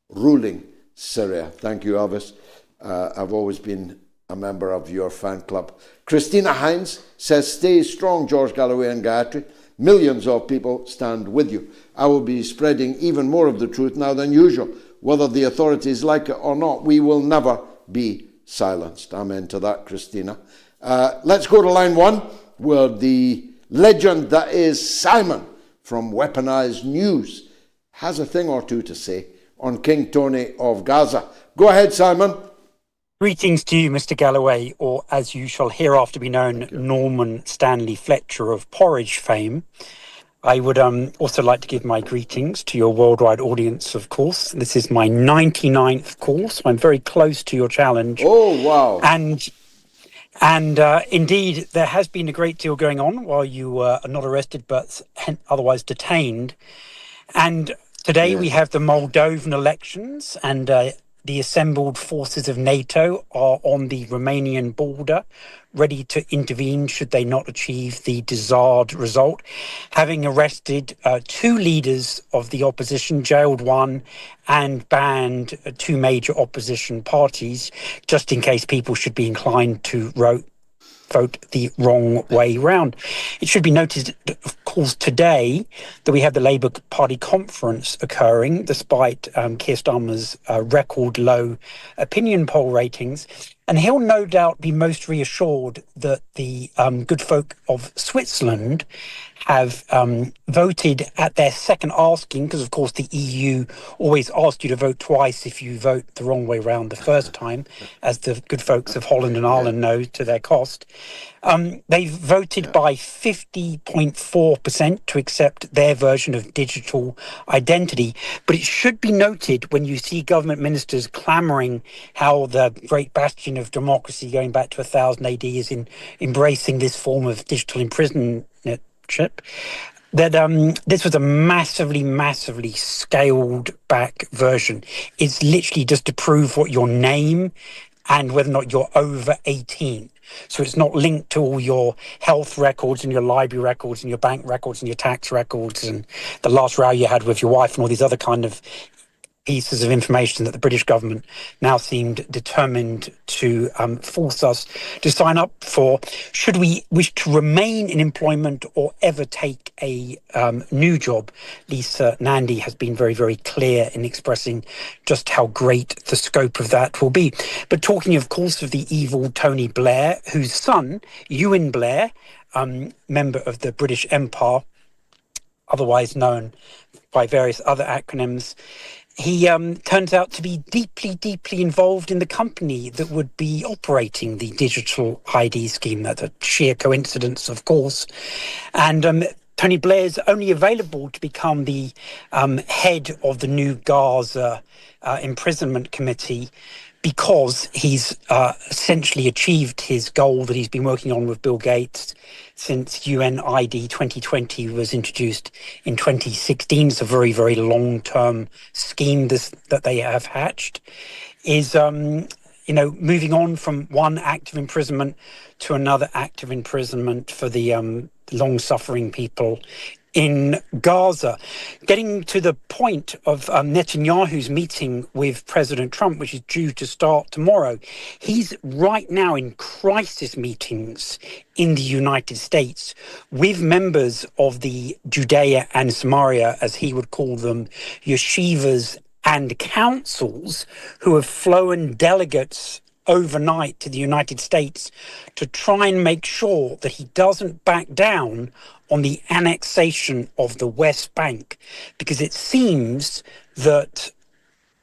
ruling Syria. Thank you, Elvis. I've always been a member of your fan club. Christina Hines says, stay strong, George Galloway and Gayatri. Millions of people stand with you. I will be spreading even more of the truth now than usual. Whether the authorities like it or not, we will never be silenced. Amen to that, Christina. Let's go to line one, where the legend that is Simon from Weaponized News has a thing or two to say on King Tony of Gaza. Go ahead, Simon. Greetings to you, Mr. Galloway, or as you shall hereafter be known, Norman Stanley Fletcher of Porridge fame. I would also like to give my greetings to your worldwide audience, of course. This is my 99th call, so I'm very close to your challenge. Oh, wow. And indeed, there has been a great deal going on while you are not arrested, but otherwise detained. And today we have the Moldovan elections, and the assembled forces of NATO are on the Romanian border, ready to intervene should they not achieve the desired result, having arrested two leaders of the opposition, jailed one, and banned two major opposition parties, just in case people should be inclined to vote the wrong way round. It should be noted, of course, today that we have the Labour Party conference occurring, despite Keir Starmer's record low opinion poll ratings. And he'll no doubt be most reassured that the good folk of Switzerland have voted at their second asking, because of course the EU always asks you to vote twice if you vote the wrong way round the first time, as the good folks of Holland and Ireland know to their cost. They've voted by 50.4% to accept their version of digital identity. But it should be noted, when you see government ministers clamouring how the great bastion of democracy going back to 1000 AD is embracing this form of digital imprisonment, that this was a massively scaled back version. It's literally just to prove what your name and whether or not you're over 18. So it's not linked to all your health records and your library records and your bank records and your tax records and the last row you had with your wife and all these other kind of pieces of information that the British government now seemed determined to force us to sign up for, should we wish to remain in employment or ever take a new job. Lisa Nandy has been very, very clear in expressing just how great the scope of that will be. But talking, of course, of the evil Tony Blair, whose son, Ewan Blair, member of the British Empire, otherwise known by various other acronyms, he turns out to be deeply involved in the company that would be operating the digital ID scheme. That's a sheer coincidence, of course. And Tony Blair is only available to become the head of the new Gaza imprisonment committee because he's essentially achieved his goal that he's been working on with Bill Gates since UNID 2020 was introduced in 2016. It's a very, very long-term scheme that they have hatched, is moving on from one act of imprisonment to another act of imprisonment for the long-suffering people in Gaza. Getting to the point of Netanyahu's meeting with President Trump, which is due to start tomorrow, he's right now in crisis meetings in the United States with members of the Judea and Samaria, as he would call them, yeshivas and councils, who have flown delegates overnight to the United States to try and make sure that he doesn't back down on the annexation of the West Bank, because it seems that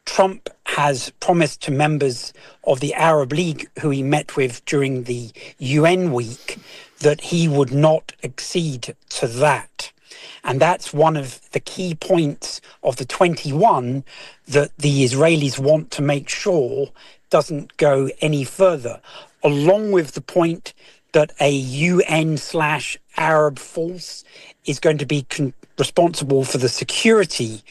Trump has promised to members of the Arab League who he met with during the UN week that he would not accede to that. And that's one of the key points of the 21 that the Israelis want to make sure doesn't go any further, along with the point that a UN/Arab force is going to be responsible for the security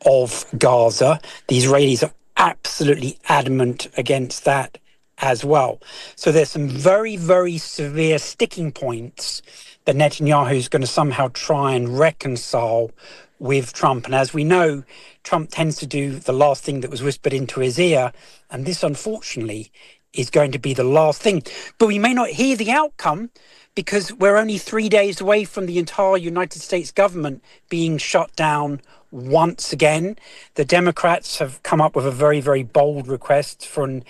of Gaza. The Israelis are absolutely adamant against that as well. So there's some very, very severe sticking points that Netanyahu is going to somehow try and reconcile with Trump. And as we know, Trump tends to do the last thing that was whispered into his ear. And this, unfortunately, is going to be the last thing. But we may not hear the outcome because we're only 3 days away from the entire United States government being shut down once again. The Democrats have come up with a very, very bold request for $1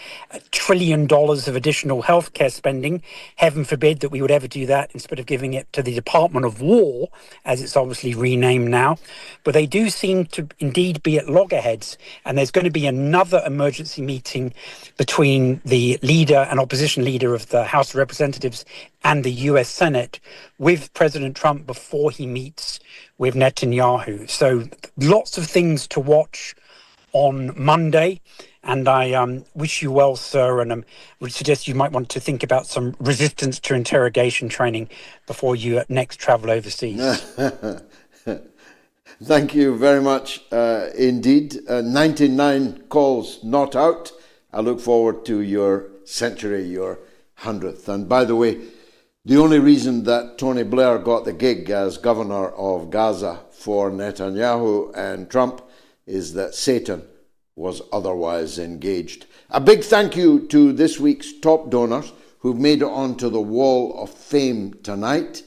trillion of additional healthcare spending. Heaven forbid that we would ever do that instead of giving it to the Department of War, as it's obviously renamed now. But they do seem to indeed be at loggerheads. And there's going to be another emergency meeting between the leader and opposition leader of the House of Representatives and the US Senate with President Trump before he meets with Netanyahu. So lots of things to watch on Monday. And I wish you well, sir, and would suggest you might want to think about some resistance to interrogation training before you next travel overseas. Thank you very much indeed. 99 calls not out. I look forward to your century, your 100th. And by the way, the only reason that Tony Blair got the gig as governor of Gaza for Netanyahu and Trump is that Satan was otherwise engaged. A big thank you to this week's top donors who've made it onto the wall of fame tonight.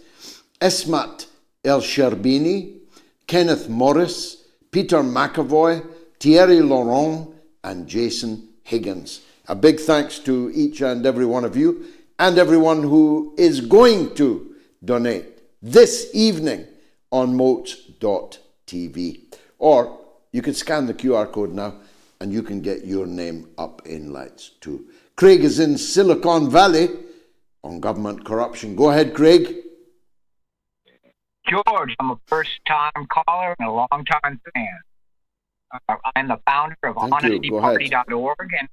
Esmat El-Sherbini, Kenneth Morris, Peter McAvoy, Thierry Laurent, and Jason Higgins. A big thanks to each and every one of you and everyone who is going to donate this evening on moats.tv. Or you can scan the QR code now and you can get your name up in lights too. Craig is in Silicon Valley on government corruption. Go ahead, Craig. George, I'm a first-time caller and a long-time fan. I'm the founder of honestyparty.org, and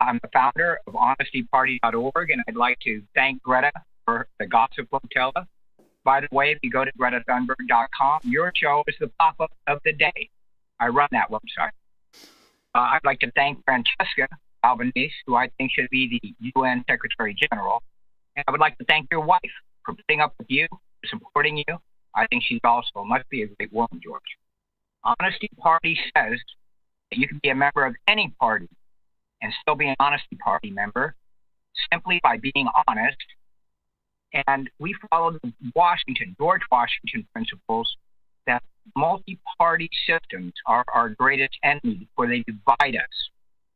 I'm the founder of honestyparty.org, and I'd like to thank Greta for the gossip flotilla. By the way, if you go to gretathunberg.com, your show is the pop-up of the day. I run that website. I'd like to thank Francesca Albanese, who I think should be the UN Secretary General. And I would like to thank your wife for putting up with you, for supporting you. I think she's also must be a great woman, George. Honesty Party says that you can be a member of any party and still be an Honesty Party member simply by being honest. And we follow the George Washington principles that multi-party systems are our greatest enemy, where they divide us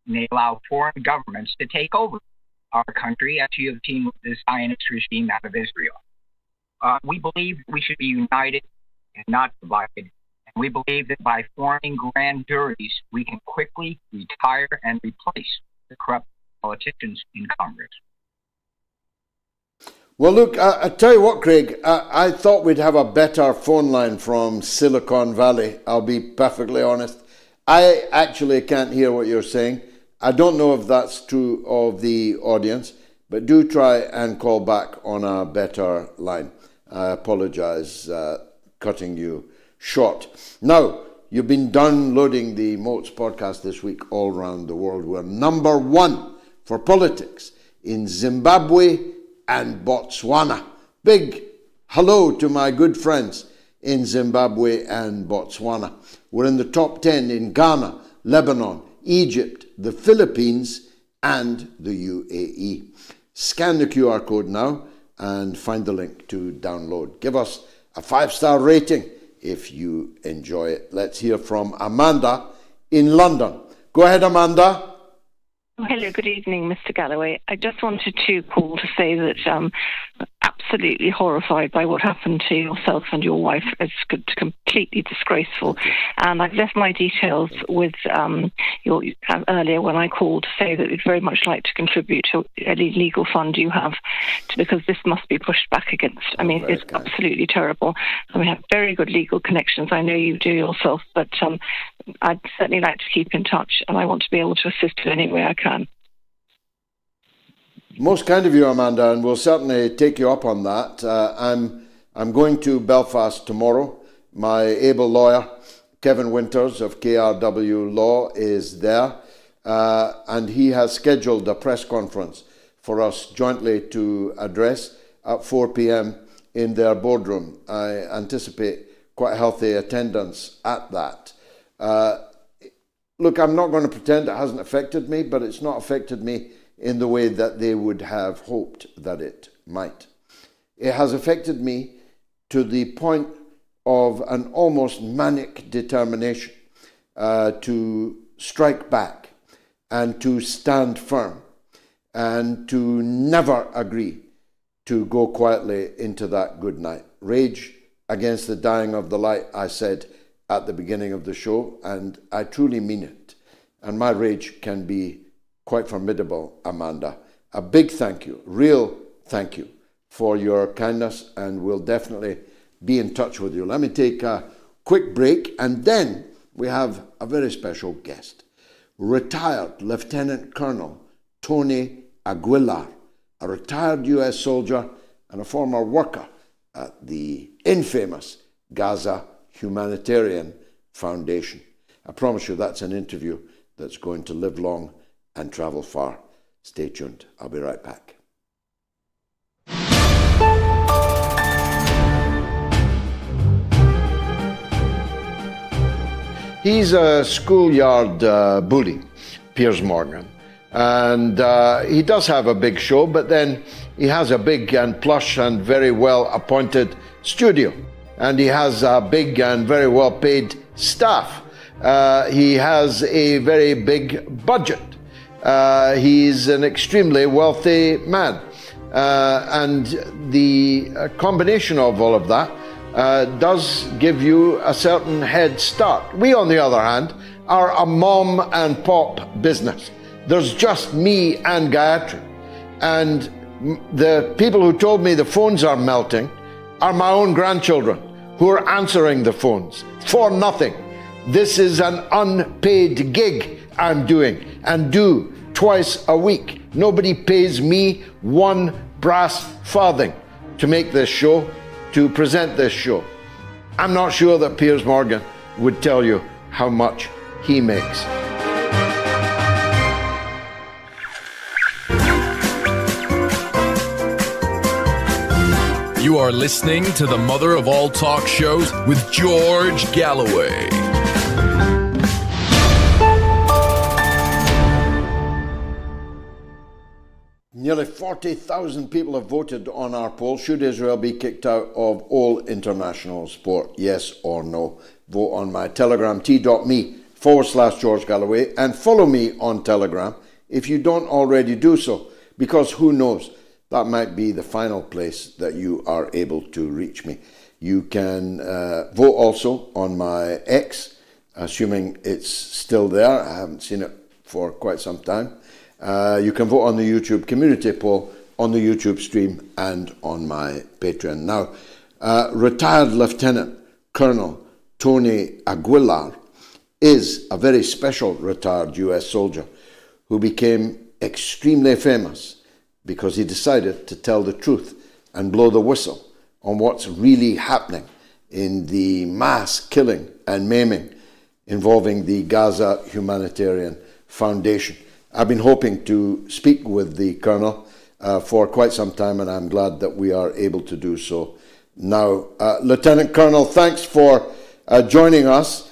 and they allow foreign governments to take over our country, as you have seen with the Zionist regime out of Israel. We believe we should be united and not divided. And we believe that by forming grand juries, we can quickly retire and replace the corrupt politicians in Congress. Well, look, I tell you what, Craig, I thought we'd have a better phone line from Silicon Valley. I'll be perfectly honest. I actually can't hear what you're saying. I don't know if that's true of the audience, but do try and call back on a better line. I apologize cutting you short. Now, you've been downloading the Moats podcast this week all around the world. We're number one for politics in Zimbabwe and Botswana. Big hello to my good friends in Zimbabwe and Botswana. We're in the top 10 in Ghana, Lebanon, Egypt, the Philippines, and the UAE. Scan the QR code now and find the link to download. Give us a 5-star rating if you enjoy it. Let's hear from Amanda in London. Go ahead, Amanda. Hello, good evening, Mr. Galloway. I just wanted to call to say that absolutely horrified by what happened to yourself and your wife. It's completely disgraceful. And I've left my details with your earlier when I called to say that we'd very much like to contribute to any legal fund you have, because this must be pushed back against. I mean, it's absolutely terrible. And we have very good legal connections. I know you do yourself, but I'd certainly like to keep in touch, and I want to be able to assist you any way I can. Most kind of you, Amanda, and we'll certainly take you up on that. I'm going to Belfast tomorrow. My able lawyer, Kevin Winters of KRW Law, is there, and he has scheduled a press conference for us jointly to address at 4 p.m. in their boardroom. I anticipate quite healthy attendance at that. Look, I'm not going to pretend it hasn't affected me, but it's not affected me in the way that they would have hoped that it might. It has affected me to the point of an almost manic determination to strike back and to stand firm and to never agree to go quietly into that good night. Rage against the dying of the light, I said at the beginning of the show, and I truly mean it. And my rage can be quite formidable, Amanda. A big thank you, real thank you for your kindness, and we'll definitely be in touch with you. Let me take a quick break, and then we have a very special guest. Retired Lieutenant Colonel Tony Aguilar, a retired US soldier and a former worker at the infamous Gaza Humanitarian Foundation. I promise you that's an interview that's going to live long and travel far. Stay tuned. I'll be right back. He's a schoolyard bully, Piers Morgan. And he does have a big show, but then he has a big and plush and very well appointed studio. And he has a big and very well paid staff. He has a very big budget. He's an extremely wealthy man. And the combination of all of that does give you a certain head start. We, on the other hand, are a mom and pop business. There's just me and Gayatri. And the people who told me the phones are melting are my own grandchildren who are answering the phones for nothing. This is an unpaid gig I'm doing and do twice a week. Nobody pays me one brass farthing to make this show, to present this show. I'm not sure that Piers Morgan would tell you how much he makes. You are listening to the mother of all talk shows with George Galloway. Nearly 40,000 people have voted on our poll. Should Israel be kicked out of all international sport? Yes or no? Vote on my Telegram, t.me/George Galloway, and follow me on Telegram if you don't already do so, because who knows, that might be the final place that you are able to reach me. You can vote also on my X, assuming it's still there. I haven't seen it for quite some time. You can vote on the YouTube community poll, on the YouTube stream, and on my Patreon. Now, retired Lieutenant Colonel Tony Aguilar is a very special retired US soldier who became extremely famous because he decided to tell the truth and blow the whistle on what's really happening in the mass killing and maiming involving the Gaza Humanitarian Foundation. I've been hoping to speak with the Colonel for quite some time, and I'm glad that we are able to do so now. Lieutenant Colonel, thanks for joining us.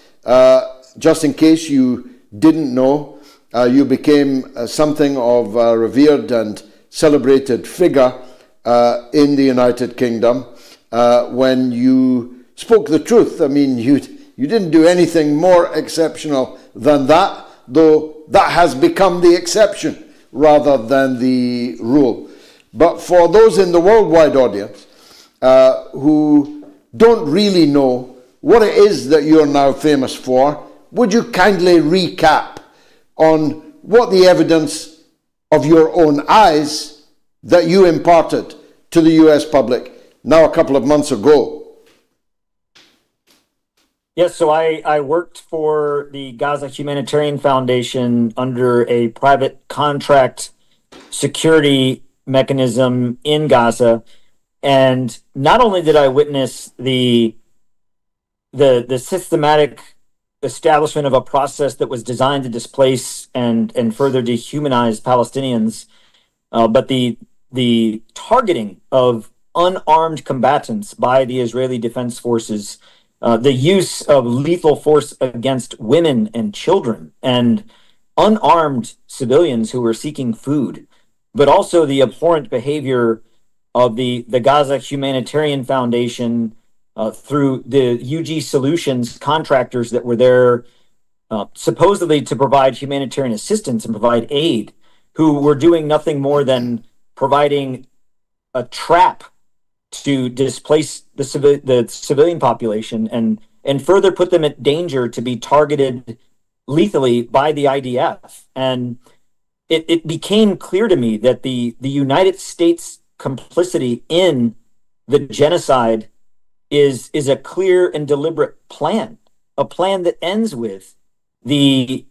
Just in case you didn't know, you became something of a revered and celebrated figure in the United Kingdom when you spoke the truth. I mean, you didn't do anything more exceptional than that, though that has become the exception rather than the rule. But for those in the worldwide audience who don't really know what it is that you're now famous for, would you kindly recap on what the evidence of your own eyes that you imparted to the US public now a couple of months ago? Yes, so I worked for the Gaza Humanitarian Foundation under a private contract security mechanism in Gaza. And not only did I witness the systematic establishment of a process that was designed to displace and further dehumanize Palestinians, but the targeting of unarmed combatants by the Israeli Defense Forces, the use of lethal force against women and children and unarmed civilians who were seeking food, but also the abhorrent behavior of the Gaza Humanitarian Foundation through the UG Solutions contractors that were there supposedly to provide humanitarian assistance and provide aid, who were doing nothing more than providing a trap to displace the civilian population and further put them at danger to be targeted lethally by the IDF. And it became clear to me that the United States complicity in the genocide is a clear and deliberate plan, a plan that ends with the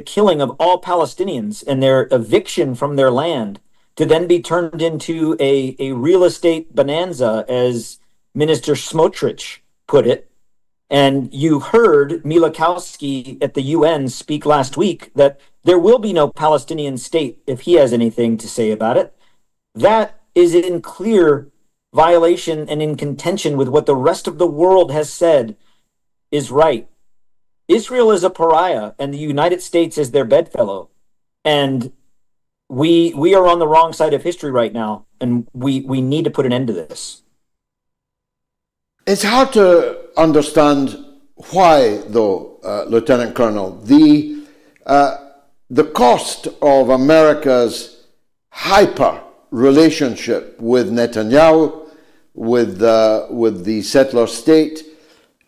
killing of all Palestinians and their eviction from their land, to then be turned into a real estate bonanza, as Minister Smotrich put it. And you heard Milikowski at the UN speak last week that there will be no Palestinian state if he has anything to say about it. That is in clear violation and in contention with what the rest of the world has said is right. Israel is a pariah and the United States is their bedfellow. And we are on the wrong side of history right now, and we need to put an end to this. It's hard to understand why, though, Lieutenant Colonel, the cost of America's hyper relationship with Netanyahu, with the settler state,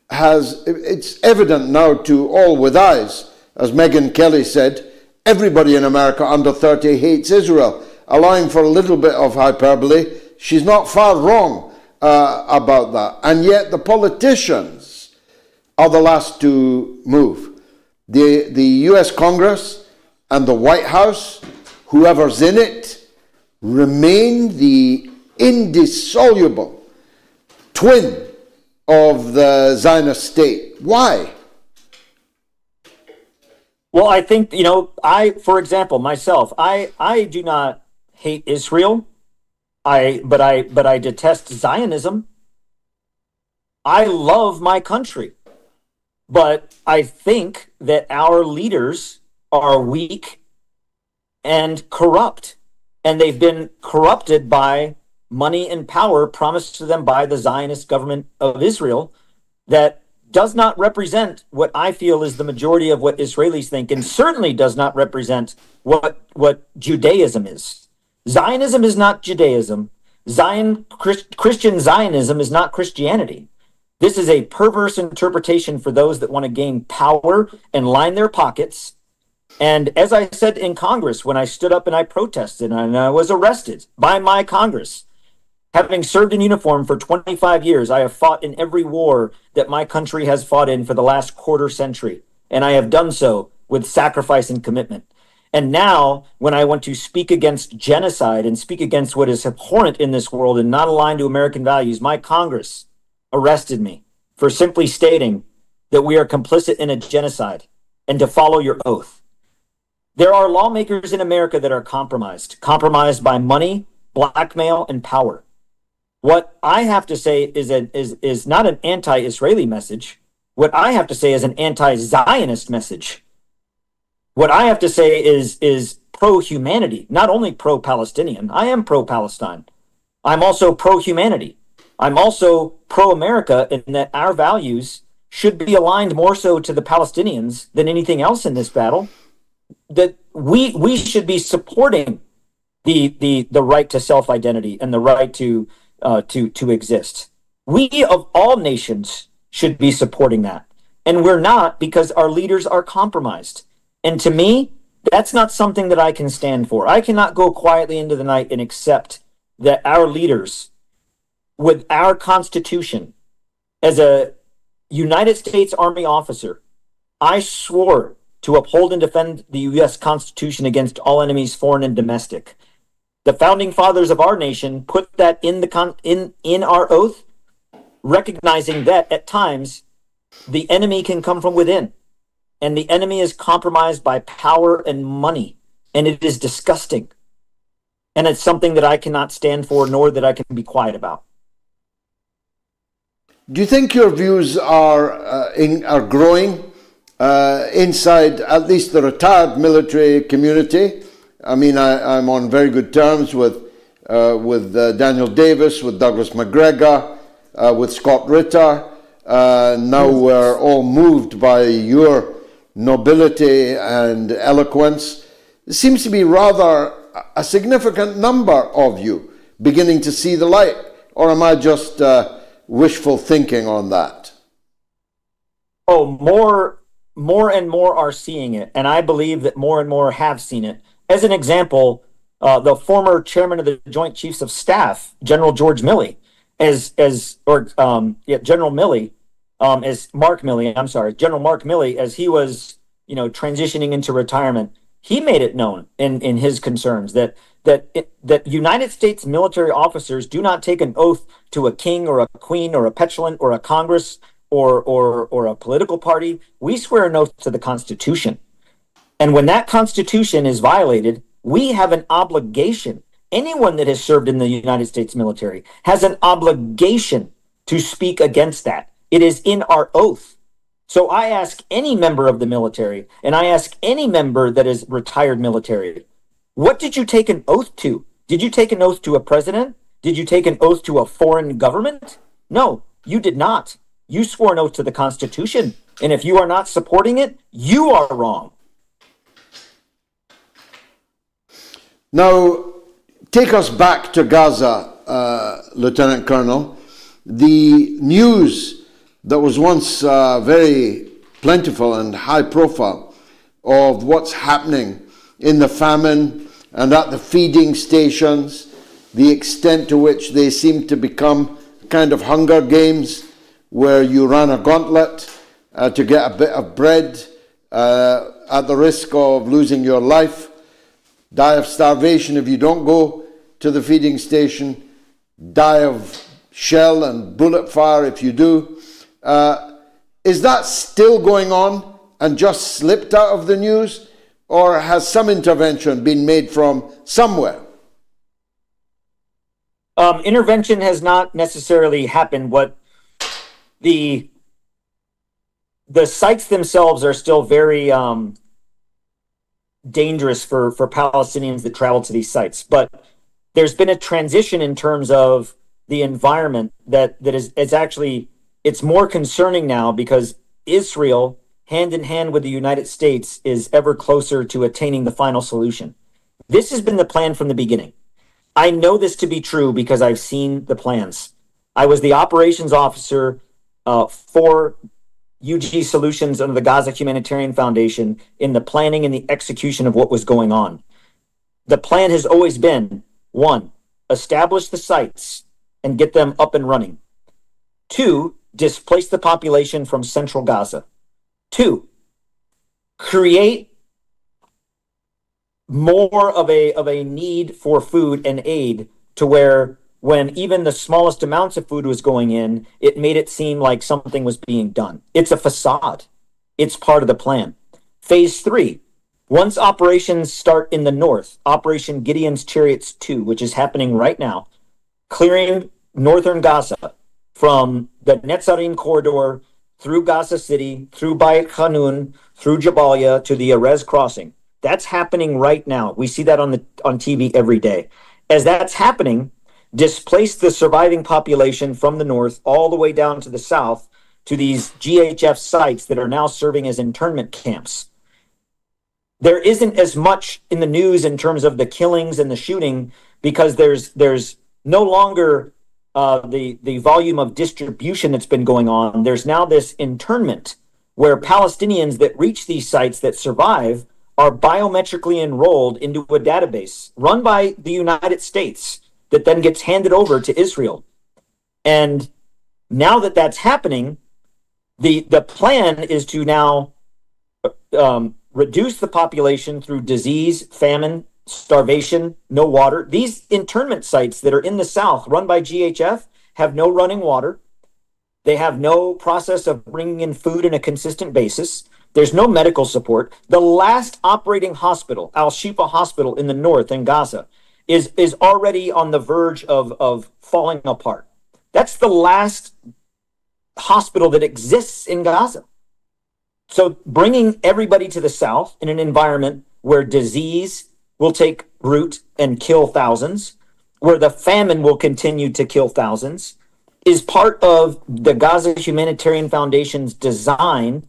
it's evident now to all with eyes. As Megyn Kelly said, everybody in America under 30 hates Israel. Allowing for a little bit of hyperbole, she's not far wrong about that. And yet the politicians are the last to move. The US Congress and the White House, whoever's in it, remain the indissoluble twin of the Zionist state. Why? Well, I think, for example, myself, I do not hate Israel, but I detest Zionism. I love my country, but I think that our leaders are weak and corrupt, and they've been corrupted by money and power promised to them by the Zionist government of Israel that does not represent what I feel is the majority of what Israelis think, and certainly does not represent what Judaism is. Zionism is not Judaism. Christian Zionism is not Christianity. This is a perverse interpretation for those that want to gain power and line their pockets. And as I said in Congress, when I stood up and I protested and I was arrested by my Congress, having served in uniform for 25 years, I have fought in every war that my country has fought in for the last quarter century. And I have done so with sacrifice and commitment. And now, when I want to speak against genocide and speak against what is abhorrent in this world and not aligned to American values, my Congress arrested me for simply stating that we are complicit in a genocide and to follow your oath. There are lawmakers in America that are compromised by money, blackmail, and power. What I have to say is not an anti-Israeli message. What I have to say is an anti-Zionist message. What I have to say is pro-humanity, not only pro-Palestinian. I am pro-Palestine. I'm also pro-humanity. I'm also pro-America in that our values should be aligned more so to the Palestinians than anything else in this battle. That we should be supporting the right to self-identity and the right to to exist. We of all nations should be supporting that, and we're not, because our leaders are compromised. And to me, that's not something that I can stand for. I cannot go quietly into the night and accept that our leaders, with our Constitution, as a United States Army officer, I swore to uphold and defend the U.S. Constitution against all enemies, foreign and domestic. The founding fathers of our nation put that in in our oath, recognizing that at times the enemy can come from within, and the enemy is compromised by power and money, and it is disgusting. And it's something that I cannot stand for, nor that I can be quiet about. Do you think your views are growing inside at least the retired military community? I mean, I'm on very good terms with Daniel Davis, with Douglas McGregor, with Scott Ritter. Now we're all moved by your nobility and eloquence. There seems to be rather a significant number of you beginning to see the light, or am I just wishful thinking on that? Oh, more and more are seeing it, and I believe that more and more have seen it. As an example, the former chairman of the Joint Chiefs of Staff, General George Milley, General Milley, General Mark Milley, as he was, transitioning into retirement, he made it known in his concerns that United States military officers do not take an oath to a king or a queen or a petulant or a Congress or a political party. We swear an oath to the Constitution. And when that Constitution is violated, we have an obligation. Anyone that has served in the United States military has an obligation to speak against that. It is in our oath. So I ask any member of the military, and I ask any member that is retired military, what did you take an oath to? Did you take an oath to a president? Did you take an oath to a foreign government? No, you did not. You swore an oath to the Constitution. And if you are not supporting it, you are wrong. Now, take us back to Gaza, Lieutenant Colonel. The news that was once very plentiful and high profile of what's happening in the famine and at the feeding stations, the extent to which they seem to become kind of Hunger Games, where you run a gauntlet to get a bit of bread at the risk of losing your life, die of starvation if you don't go to the feeding station, die of shell and bullet fire if you do. Is that still going on and just slipped out of the news, or has some intervention been made from somewhere? Intervention has not necessarily happened. What the sites themselves are still very dangerous for Palestinians that travel to these sites, but there's been a transition in terms of the environment that is actually, it's more concerning now, because Israel, hand in hand with the United States, is ever closer to attaining the final solution. This has been the plan from the beginning. I know this to be true because I've seen the plans. I was the operations officer for UG Solutions under the Gaza Humanitarian Foundation in the planning and the execution of what was going on. The plan has always been, 1, establish the sites and get them up and running. 2, displace the population from central Gaza. 2, create more of a need for food and aid, to where when even the smallest amounts of food was going in, it made it seem like something was being done. It's a facade. It's part of the plan. Phase 3, once operations start in the north, Operation Gideon's Chariots 2, which is happening right now, clearing northern Gaza from the Netzarim corridor through Gaza City, through Bayit Hanun, through Jabalia to the Erez crossing. That's happening right now. We see that on TV every day. As that's happening, displace the surviving population from the north all the way down to the south to these GHF sites that are now serving as internment camps. There isn't as much in the news in terms of the killings and the shooting, because there's no longer the volume of distribution that's been going on, there's now this internment where Palestinians that reach these sites that survive are biometrically enrolled into a database run by the United States that then gets handed over to Israel. And now that that's happening, the plan is to now reduce the population through disease, famine, starvation, no water. These internment sites that are in the south run by GHF have no running water. They have no process of bringing in food on a consistent basis. There's no medical support. The last operating hospital, Al-Shifa Hospital in the north in Gaza, is already on the verge of falling apart. That's the last hospital that exists in Gaza. So bringing everybody to the south in an environment where disease will take root and kill thousands, where the famine will continue to kill thousands, is part of the Gaza Humanitarian Foundation's design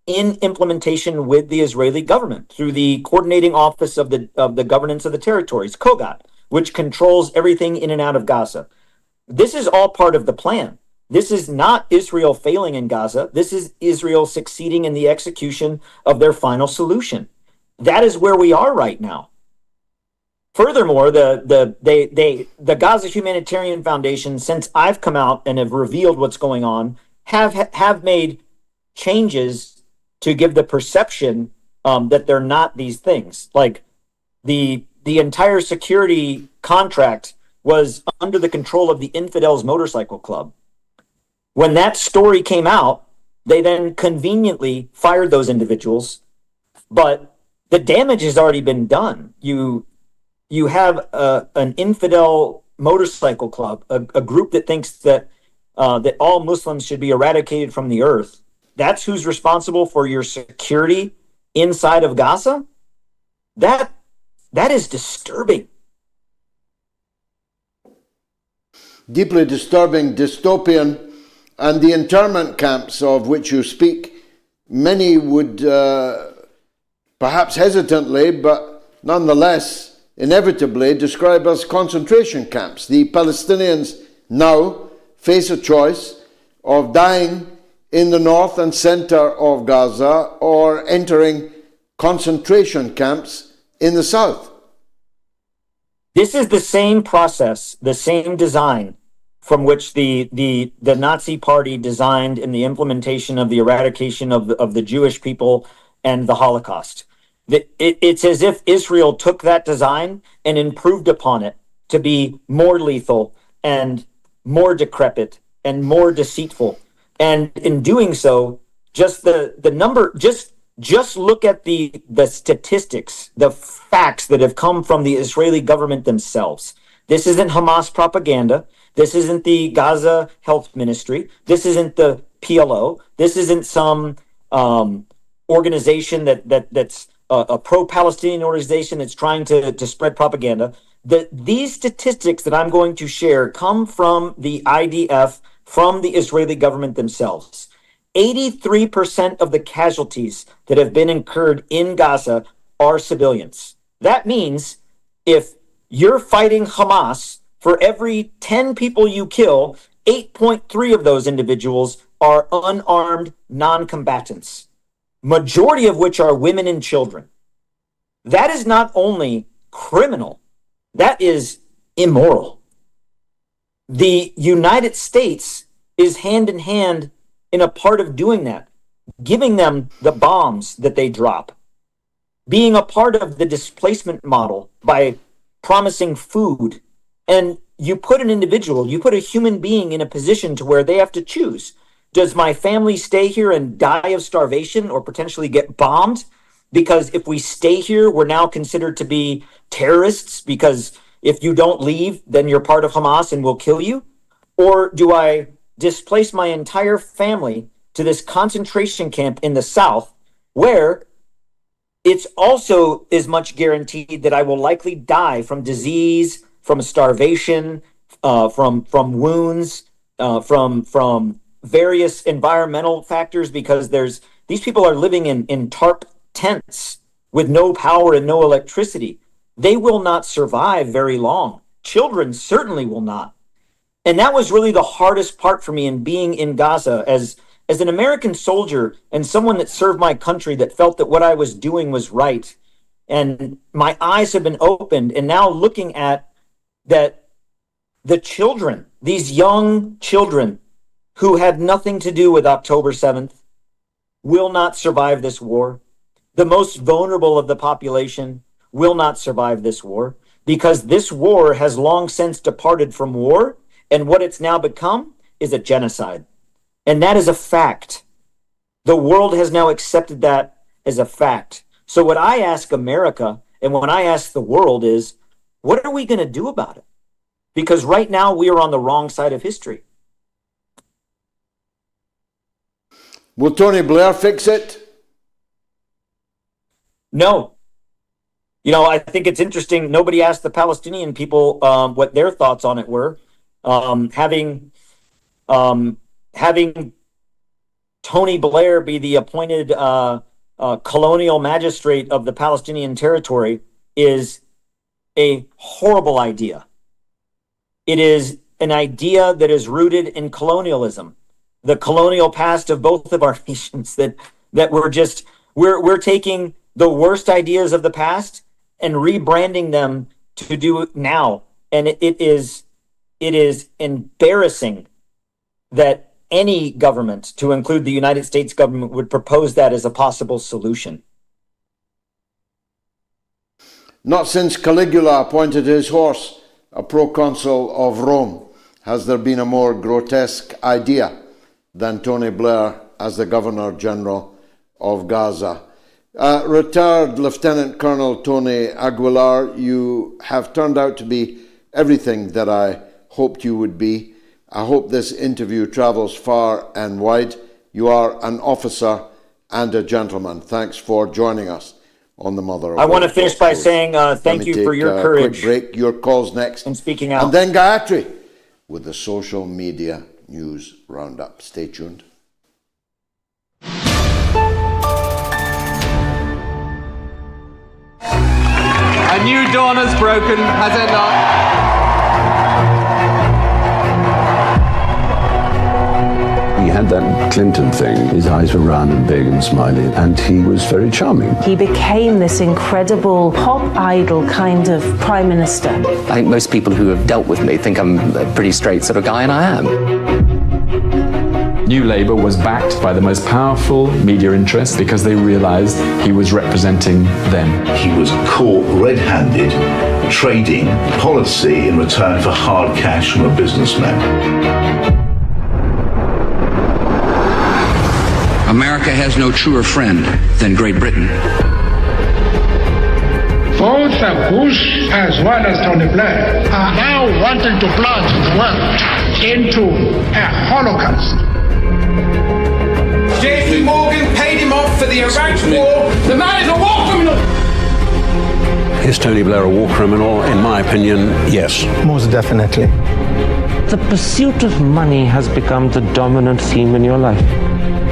in implementation with the Israeli government through the Coordinating Office of the Governance of the Territories, COGAT, which controls everything in and out of Gaza. This is all part of the plan. This is not Israel failing in Gaza. This is Israel succeeding in the execution of their final solution. That is where we are right now. Furthermore, the Gaza Humanitarian Foundation, since I've come out and have revealed what's going on, have made changes to give the perception that they're not these things. Like the entire security contract was under the control of the Infidels Motorcycle Club. When that story came out, they then conveniently fired those individuals, but the damage has already been done. You have an infidel motorcycle club, a group that thinks that that all Muslims should be eradicated from the earth. That's who's responsible for your security inside of Gaza? That is disturbing. Deeply disturbing, dystopian, and the internment camps of which you speak, many would perhaps hesitantly, but nonetheless inevitably describe as concentration camps. The Palestinians now face a choice of dying in the north and center of Gaza or entering concentration camps in the south. This is the same process, the same design from which the Nazi Party designed in the implementation of the eradication of the Jewish people and the Holocaust. It's as if Israel took that design and improved upon it to be more lethal and more decrepit and more deceitful. And in doing so, just the number, just look at the statistics, the facts that have come from the Israeli government themselves. This isn't Hamas propaganda. This isn't the Gaza Health Ministry. This isn't the PLO. This isn't some organization that's a pro-Palestinian organization that's trying to spread propaganda. These statistics that I'm going to share come from the IDF, from the Israeli government themselves. 83% of the casualties that have been incurred in Gaza are civilians. That means if you're fighting Hamas, for every 10 people you kill, 8.3 of those individuals are unarmed non-combatants, majority of which are women and children. That is not only criminal, that is immoral. The United States is hand in hand in a part of doing that, giving them the bombs that they drop, being a part of the displacement model by promising food. And you put an individual, you put a human being in a position to where they have to choose. Does my family stay here and die of starvation or potentially get bombed? Because if we stay here, we're now considered to be terrorists, because if you don't leave, then you're part of Hamas and we'll kill you? Or do I displace my entire family to this concentration camp in the south, where it's also as much guaranteed that I will likely die from disease, from starvation, from wounds, from various environmental factors, because these people are living in tarp tents with no power and no electricity. They will not survive very long. Children certainly will not. And that was really the hardest part for me in being in Gaza as an American soldier and someone that served my country, that felt that what I was doing was right. And my eyes have been opened, and now looking at that, the children, these young children who had nothing to do with October 7th, will not survive this war. The most vulnerable of the population will not survive this war, because this war has long since departed from war, and what it's now become is a genocide. And that is a fact. The world has now accepted that as a fact. So what I ask America, and when I ask the world, is, what are we going to do about it? Because right now we are on the wrong side of history. Will Tony Blair fix it? No. You know, I think it's interesting. Nobody asked the Palestinian people what their thoughts on it were. Having Tony Blair be the appointed colonial magistrate of the Palestinian territory is a horrible idea. It is an idea that is rooted in colonialism, the colonial past of both of our nations, that we're taking the worst ideas of the past and rebranding them to do it now. And it is embarrassing that any government, to include the United States government, would propose that as a possible solution. Not since Caligula appointed his horse a proconsul of Rome has there been a more grotesque idea than Tony Blair as the Governor General of Gaza. Retired Lieutenant Colonel Tony Aguilar, you have turned out to be everything that I hoped you would be. I hope this interview travels far and wide. You are an officer and a gentleman. Thanks for joining us on the Mother of I want to finish by saying thank you for your courage. Quick break. Your calls next. And speaking out. And then Gayatri with the social media news roundup. Stay tuned. A new dawn has broken, has it not? He had that Clinton thing. His eyes were round and big and smiley, and he was very charming. He became this incredible pop idol kind of prime minister. I think most people who have dealt with me think I'm a pretty straight sort of guy, and I am. New Labour was backed by the most powerful media interests because they realised he was representing them. He was caught red-handed trading policy in return for hard cash from a businessman. America has no truer friend than Great Britain. Both Bush as well as Tony Blair are now wanting to plunge the world into a Holocaust. JP Morgan paid him off for the Iraq war. The man is a war criminal. Is Tony Blair a war criminal? In my opinion, yes. Most definitely. The pursuit of money has become the dominant theme in your life.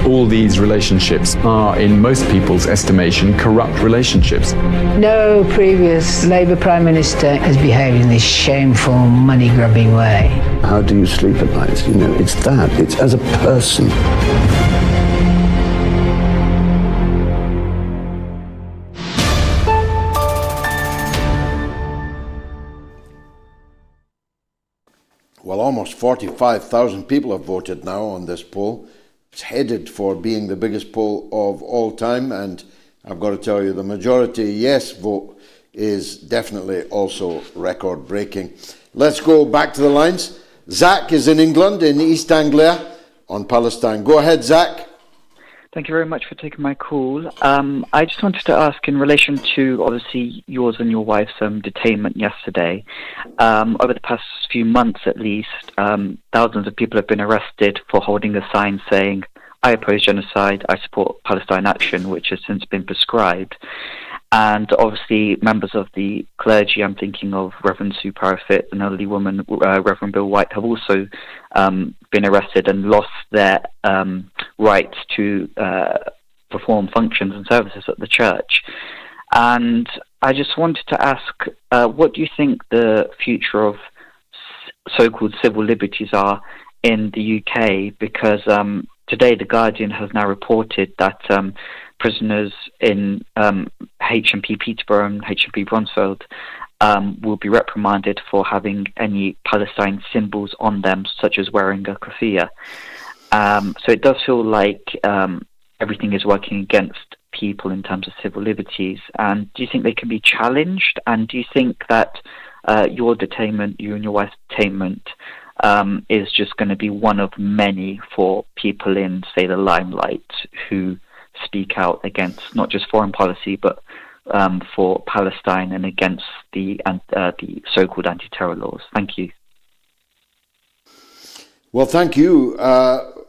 All these relationships are, in most people's estimation, corrupt relationships. No previous Labour Prime Minister has behaved in this shameful, money-grubbing way. How do you sleep at night? You know, it's that. It's as a person. Well, almost 45,000 people have voted now on this poll. It's headed for being the biggest poll of all time, and I've got to tell you, the majority yes vote is definitely also record-breaking. Let's go back to the lines. Zach is in England, in East Anglia, on Palestine. Go ahead, Zach. Thank you very much for taking my call. I just wanted to ask in relation to, obviously, yours and your wife's detainment yesterday. Over the past few months, at least, thousands of people have been arrested for holding a sign saying, "I oppose genocide, I support Palestine action," which has since been prescribed. And obviously, members of the clergy, I'm thinking of Reverend Sue Parafit, an elderly woman, Reverend Bill White, have also been arrested and lost their rights to perform functions and services at the church. And I just wanted to ask, what do you think the future of so-called civil liberties are in the UK, because today The Guardian has now reported that prisoners in HMP Peterborough and HMP Bronsfield will be reprimanded for having any Palestine symbols on them, such as wearing a keffiyeh. So it does feel like everything is working against people in terms of civil liberties. And do you think they can be challenged? And do you think that your detainment, you and your wife's detainment, is just going to be one of many for people in, say, the limelight who speak out against not just foreign policy, but for Palestine and against the so-called anti-terror laws? Thank you. Well, thank you.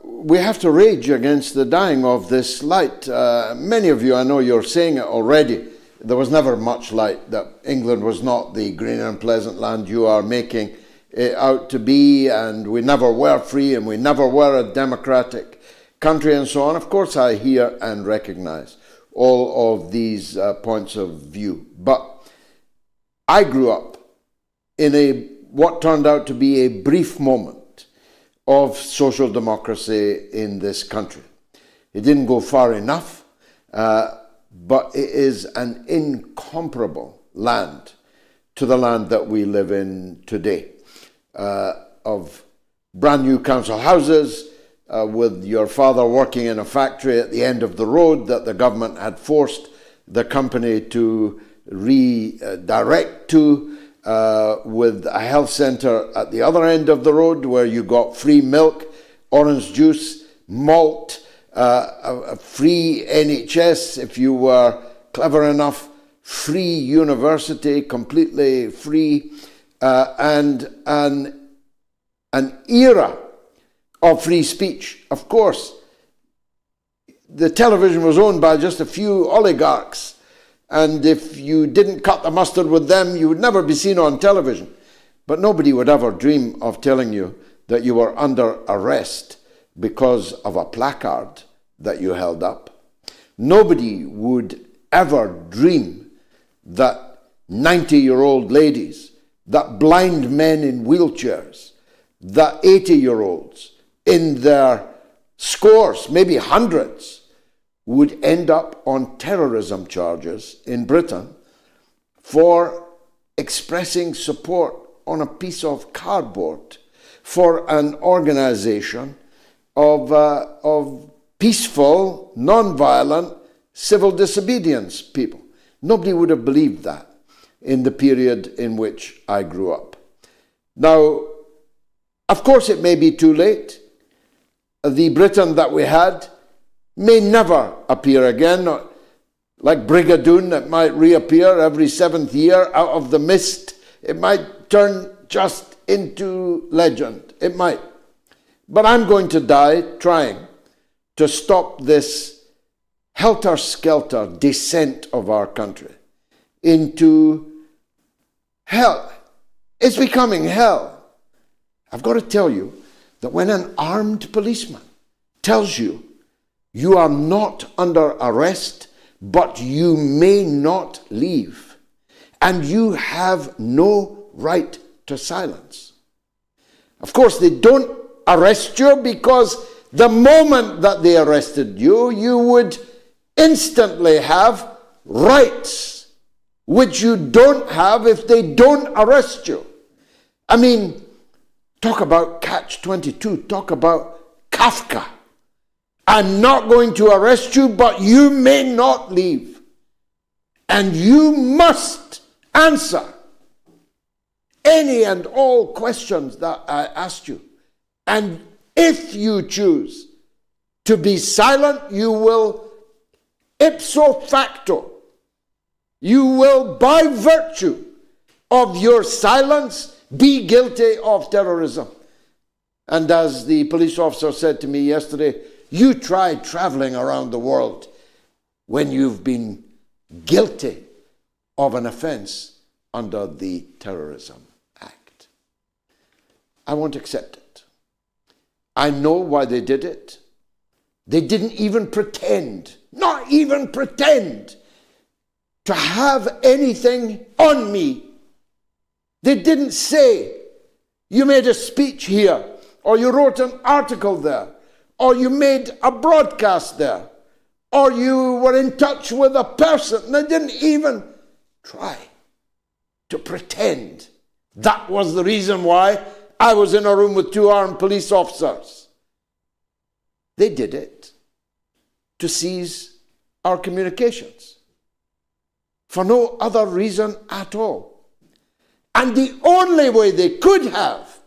We have to rage against the dying of this light. Many of you, I know you're saying it already, there was never much light, that England was not the green and pleasant land you are making it out to be, and we never were free, and we never were a democratic country, and so on. Of course, I hear and recognize all of these points of view. But I grew up in what turned out to be a brief moment of social democracy in this country. It didn't go far enough, but it is an incomparable land to the land that we live in today, of brand new council houses, with your father working in a factory at the end of the road that the government had forced the company to redirect to, with a health centre at the other end of the road where you got free milk, orange juice, malt, a free NHS if you were clever enough, free university, completely free, and an era of free speech. Of course, the television was owned by just a few oligarchs, and if you didn't cut the mustard with them, you would never be seen on television. But nobody would ever dream of telling you that you were under arrest because of a placard that you held up. Nobody would ever dream that 90-year-old ladies, that blind men in wheelchairs, that 80-year-olds in their scores, maybe hundreds, would end up on terrorism charges in Britain for expressing support on a piece of cardboard for an organization of peaceful, non-violent, civil disobedience people. Nobody would have believed that in the period in which I grew up. Now, of course, it may be too late. The Britain that we had may never appear again. Like Brigadoon, it might reappear every 7th year out of the mist. It might turn just into legend. It might. But I'm going to die trying to stop this helter-skelter descent of our country into hell. It's becoming hell. I've got to tell you that when an armed policeman tells you you are not under arrest, but you may not leave, and you have no right to silence. Of course, they don't arrest you because the moment that they arrested you, you would instantly have rights, which you don't have if they don't arrest you. I mean, talk about catch-22, talk about Kafka. I'm not going to arrest you, but you may not leave. And you must answer any and all questions that I asked you. And if you choose to be silent, you will ipso facto, you will by virtue of your silence be guilty of terrorism. And as the police officer said to me yesterday, you try traveling around the world when you've been guilty of an offense under the Terrorism Act. I won't accept it. I know why they did it. They didn't even pretend, not even pretend, to have anything on me. They didn't say, You made a speech here, or you wrote an article there, or you made a broadcast there, or you were in touch with a person. They didn't even try to pretend that was the reason why I was in a room with 2 armed police officers. They did it to seize our communications for no other reason at all. And the only way they could have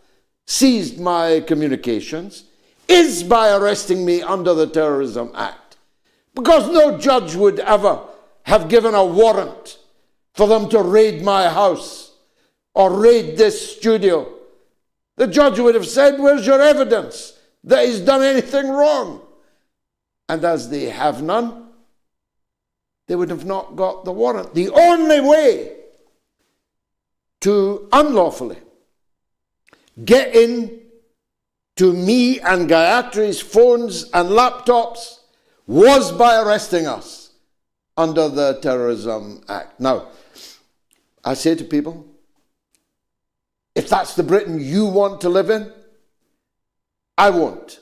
seized my communications is by arresting me under the Terrorism Act, because no judge would ever have given a warrant for them to raid my house or raid this studio. The judge would have said, where's your evidence that he's done anything wrong? And as they have none, they would have not got the warrant. The only way to unlawfully get in to me and Gayatri's phones and laptops was by arresting us under the Terrorism Act. Now, I say to people, if that's the Britain you want to live in, I won't.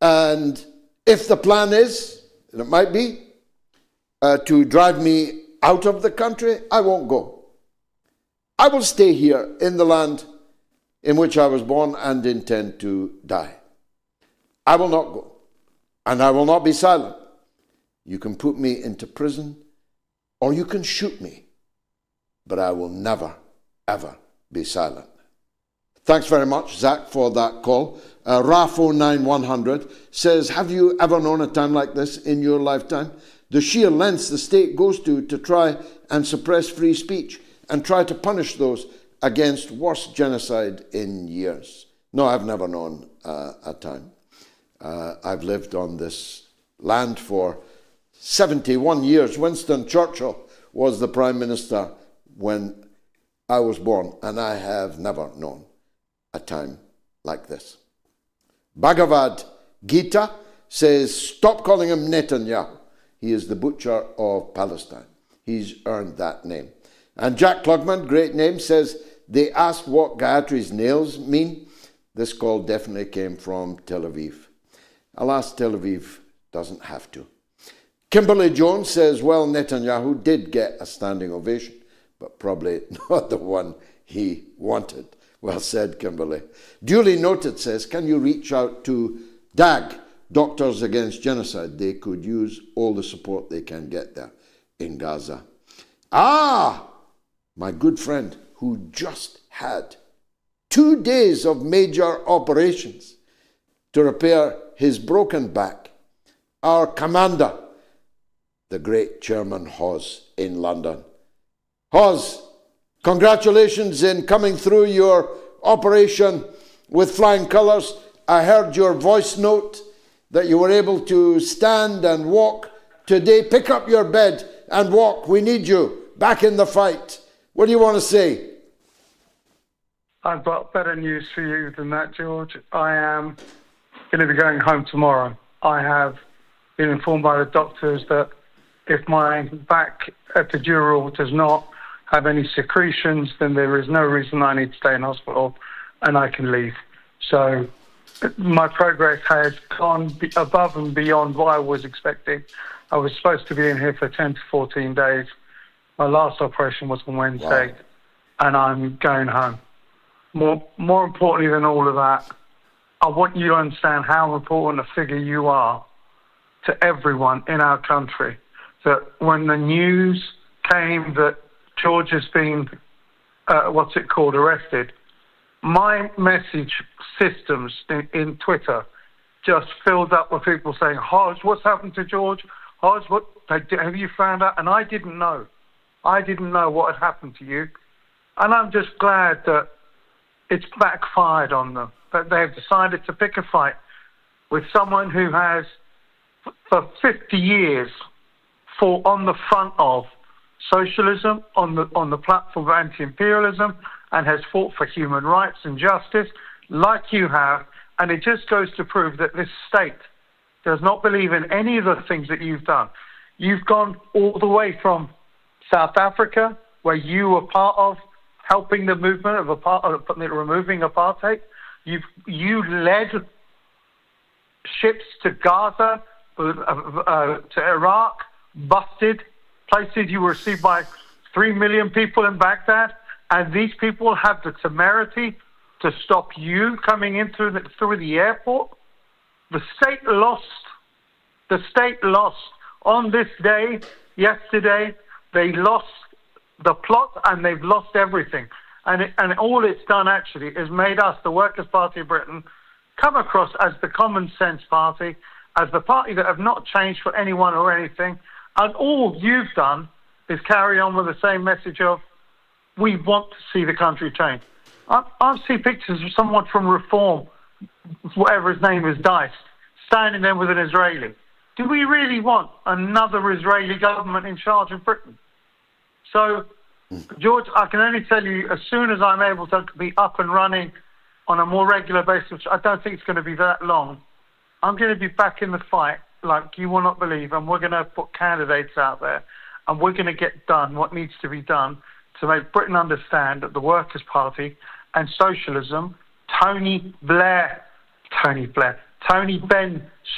And if the plan is, and it might be, to drive me out of the country, I won't go. I will stay here in the land in which I was born and intend to die. I will not go, and I will not be silent. You can put me into prison, or you can shoot me, but I will never, ever be silent. Thanks very much, Zach, for that call. RAF09100 says, have you ever known a time like this in your lifetime? The sheer lengths the state goes to try and suppress free speech and try to punish those against worst genocide in years. No, I've never known a time. I've lived on this land for 71 years. Winston Churchill was the Prime Minister when I was born, and I have never known a time like this. Bhagavad Gita says, stop calling him Netanyahu. He is the butcher of Palestine. He's earned that name. And Jack Klugman, great name, says, they asked what Gayatri's nails mean. This call definitely came from Tel Aviv. Alas, Tel Aviv doesn't have to. Kimberly Jones says, well, Netanyahu did get a standing ovation, but probably not the one he wanted. Well said, Kimberly. Duly Noted says, can you reach out to DAG, Doctors Against Genocide? They could use all the support they can get there in Gaza. Ah, my good friend who just had 2 days of major operations to repair his broken back, our commander, the great Chairman Hawes in London. Hawes, congratulations in coming through your operation with flying colours. I heard your voice note that you were able to stand and walk today. Pick up your bed and walk. We need you back in the fight. What do you want to say? I've got better news for you than that, George. I am going to be going home tomorrow. I have been informed by the doctors that if my back epidural does not have any secretions, then there is no reason I need to stay in hospital and I can leave. So my progress has gone above and beyond what I was expecting. I was supposed to be in here for 10 to 14 days. My last operation was on Wednesday, and I'm going home. More importantly than all of that, I want you to understand how important a figure you are to everyone in our country. That when the news came that George has been, arrested, my message systems in Twitter just filled up with people saying, Hodge, what's happened to George? Hodge, have you found out? And I didn't know. I didn't know what had happened to you. And I'm just glad that it's backfired on them, that they've decided to pick a fight with someone who has, for 50 years, fought on the front of socialism, on the platform of anti-imperialism, and has fought for human rights and justice, like you have. And it just goes to prove that this state does not believe in any of the things that you've done. You've gone all the way from South Africa, where you were part of helping the movement of removing apartheid. You led ships to Gaza, to Iraq, busted places. You were received by 3 million people in Baghdad, and these people have the temerity to stop you coming in through the airport. The state lost. The state lost. On this day, yesterday, they lost the plot and they've lost everything. And all it's done actually is made us, the Workers' Party of Britain, come across as the common sense party, as the party that have not changed for anyone or anything. And all you've done is carry on with the same message of, we want to see the country change. I've seen pictures of someone from Reform, whatever his name is, Dice, standing there with an Israeli. Do we really want another Israeli government in charge of Britain? So, George, I can only tell you, as soon as I'm able to be up and running on a more regular basis, which I don't think it's going to be that long, I'm going to be back in the fight like you will not believe, and we're going to put candidates out there, and we're going to get done what needs to be done to make Britain understand that the Workers' Party and socialism, Tony Benn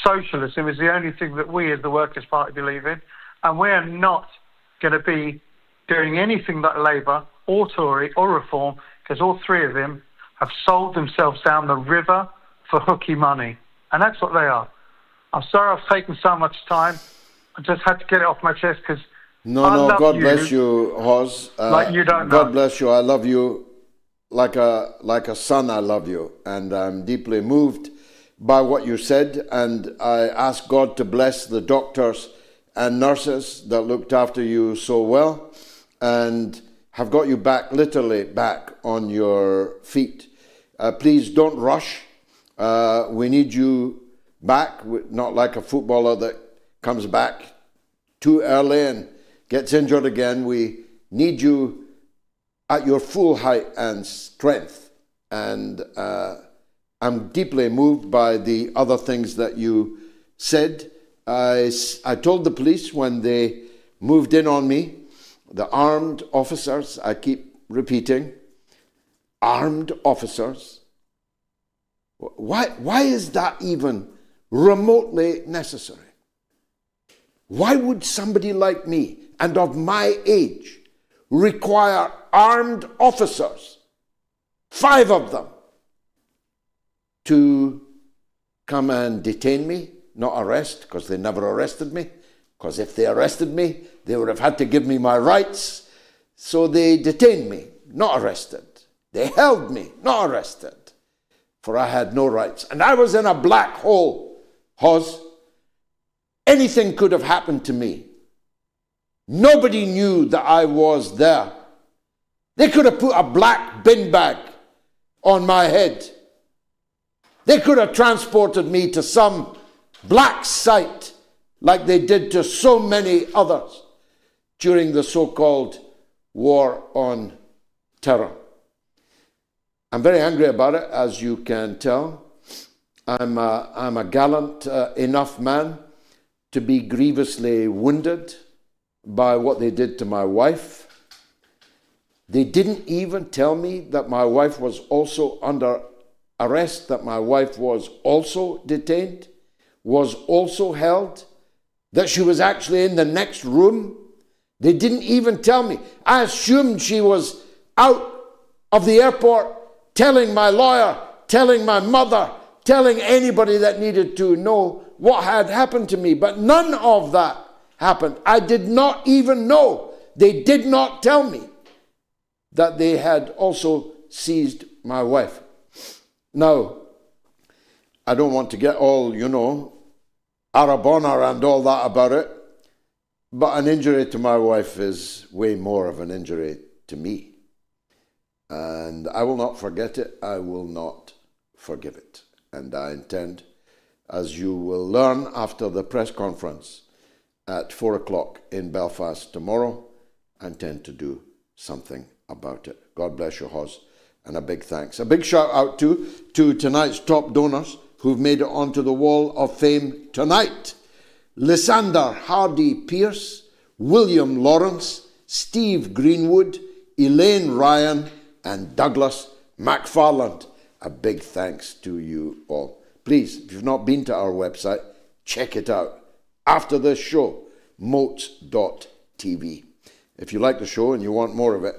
socialism is the only thing that we as the Workers' Party believe in, and we are not going to be doing anything that Labour or Tory or Reform, because all three of them have sold themselves down the river for hooky money, and that's what they are. I'm sorry I've taken so much time. I just had to get it off my chest because God bless you, Hoz. Like you don't know. God bless you. I love you like a son. I love you, and I'm deeply moved by what you said. And I ask God to bless the doctors and nurses that looked after you so well, and have got you back, literally back on your feet. Please don't rush. We need you back, not like a footballer that comes back too early and gets injured again. We need you at your full height and strength. And I'm deeply moved by the other things that you said. I told the police when they moved in on me, the armed officers, I keep repeating, armed officers. Why is that even remotely necessary? Why would somebody like me and of my age require armed officers, 5 of them, to come and detain me, not arrest, because they never arrested me, because if they arrested me, they would have had to give me my rights. So they detained me, not arrested. They held me, not arrested, for I had no rights. And I was in a black hole, Hoz. Anything could have happened to me. Nobody knew that I was there. They could have put a black bin bag on my head. They could have transported me to some black site like they did to so many others during the so-called war on terror. I'm very angry about it, as you can tell. I'm a gallant enough man to be grievously wounded by what they did to my wife. They didn't even tell me that my wife was also under arrest, that my wife was also detained, was also held, that she was actually in the next room. They didn't even tell me. I assumed she was out of the airport telling my lawyer, telling my mother, telling anybody that needed to know what had happened to me. But none of that happened. I did not even know. They did not tell me that they had also seized my wife. Now, I don't want to get all, Arabona and all that about it, but an injury to my wife is way more of an injury to me. And I will not forget it. I will not forgive it. And I intend, as you will learn after the press conference at 4 o'clock in Belfast tomorrow, I intend to do something about it. God bless you, Hoz, and a big thanks. A big shout out to tonight's top donors who've made it onto the wall of fame tonight. Lysander Hardy Pierce, William Lawrence, Steve Greenwood, Elaine Ryan, and Douglas McFarland. A big thanks to you all. Please, if you've not been to our website, check it out. After this show, moats.tv. If you like the show and you want more of it,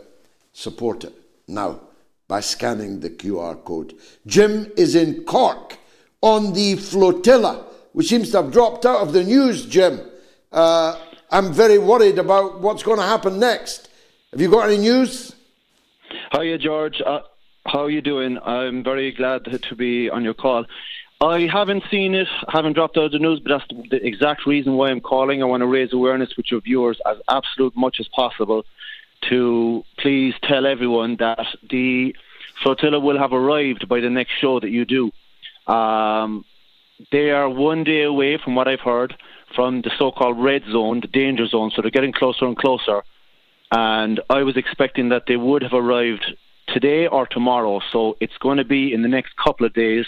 support it now by scanning the QR code. Jim is in Cork on the flotilla, which seems to have dropped out of the news, Jim. I'm very worried about what's going to happen next. Have you got any news? Hiya, George. How are you doing? I'm very glad to be on your call. I haven't seen it, haven't dropped out of the news, but that's the exact reason why I'm calling. I want to raise awareness with your viewers as absolute much as possible to please tell everyone that the flotilla will have arrived by the next show that you do. They are 1 day away, from what I've heard, from the so-called red zone, the danger zone, so they're getting closer and closer. And I was expecting that they would have arrived today or tomorrow, so it's going to be in the next couple of days.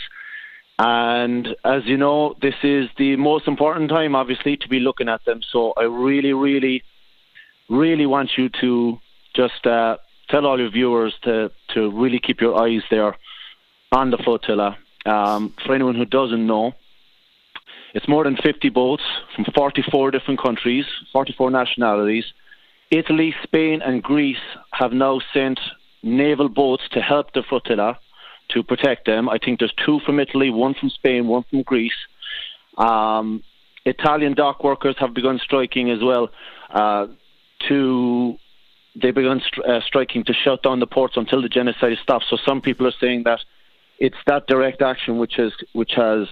And as you know, this is the most important time, obviously, to be looking at them. So I really, really, really want you to just tell all your viewers to really keep your eyes there on the flotilla. For anyone who doesn't know, it's more than 50 boats from 44 different countries, 44 nationalities. Italy, Spain and Greece have now sent naval boats to help the flotilla, to protect them. I think there's 2 from Italy, 1 from Spain, 1 from Greece. Italian dock workers have begun striking as well. They've begun striking to shut down the ports until the genocide stops. So some people are saying that it's that direct action which has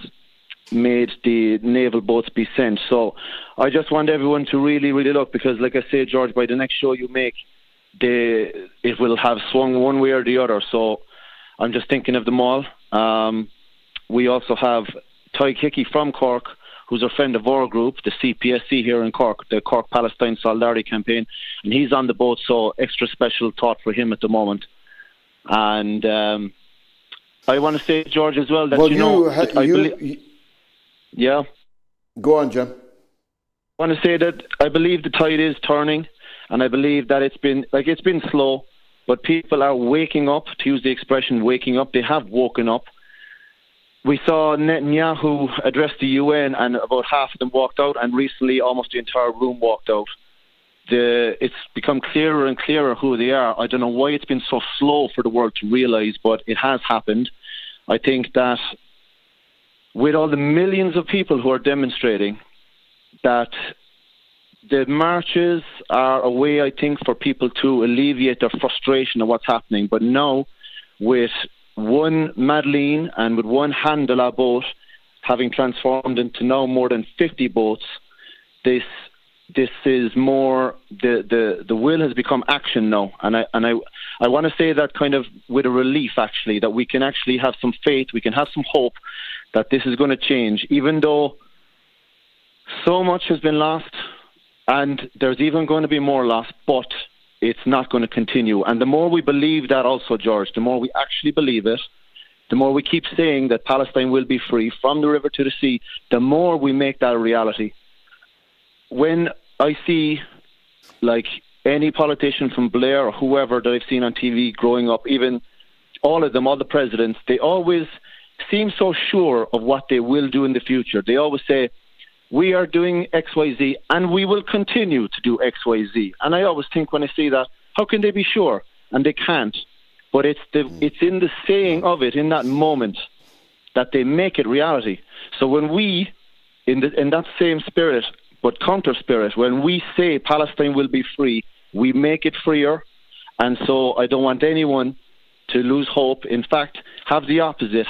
made the naval boats be sent. So I just want everyone to really, really look, because like I say, George, by the next show you make, it will have swung one way or the other. So I'm just thinking of them all. We also have Ty Hickey from Cork, who's a friend of our group, the CPSC here in Cork, the Cork Palestine Solidarity Campaign, and he's on the boat, so extra special thought for him at the moment. And I want to say, George, as well, that yeah. Go on, Jim. I want to say that I believe the tide is turning, and I believe that it's been slow, but people are waking up, to use the expression waking up. They have woken up. We saw Netanyahu address the UN, and about half of them walked out, and recently almost the entire room walked out. It's become clearer and clearer who they are. I don't know why it's been so slow for the world to realise, but it has happened. I think that with all the millions of people who are demonstrating, that the marches are a way, I think, for people to alleviate their frustration of what's happening. But now, with one Madeleine and with one Handela boat having transformed into now more than 50 boats, this is more, the will has become action now. And I want to say that kind of with a relief, actually, that we can actually have some faith, we can have some hope that this is going to change, even though so much has been lost, and there's even going to be more lost, but it's not going to continue. And the more we believe that also, George, the more we actually believe it, the more we keep saying that Palestine will be free from the river to the sea, the more we make that a reality. When I see, like, any politician from Blair or whoever that I've seen on TV growing up, even all of them, all the presidents, they always seem so sure of what they will do in the future. They always say, we are doing XYZ and we will continue to do XYZ. And I always think when I see that, how can they be sure? And they can't. But it's in the saying of it, in that moment, that they make it reality. So when we, in that same spirit, but counter spirit, when we say Palestine will be free, we make it freer. And so I don't want anyone to lose hope. In fact, have the opposite.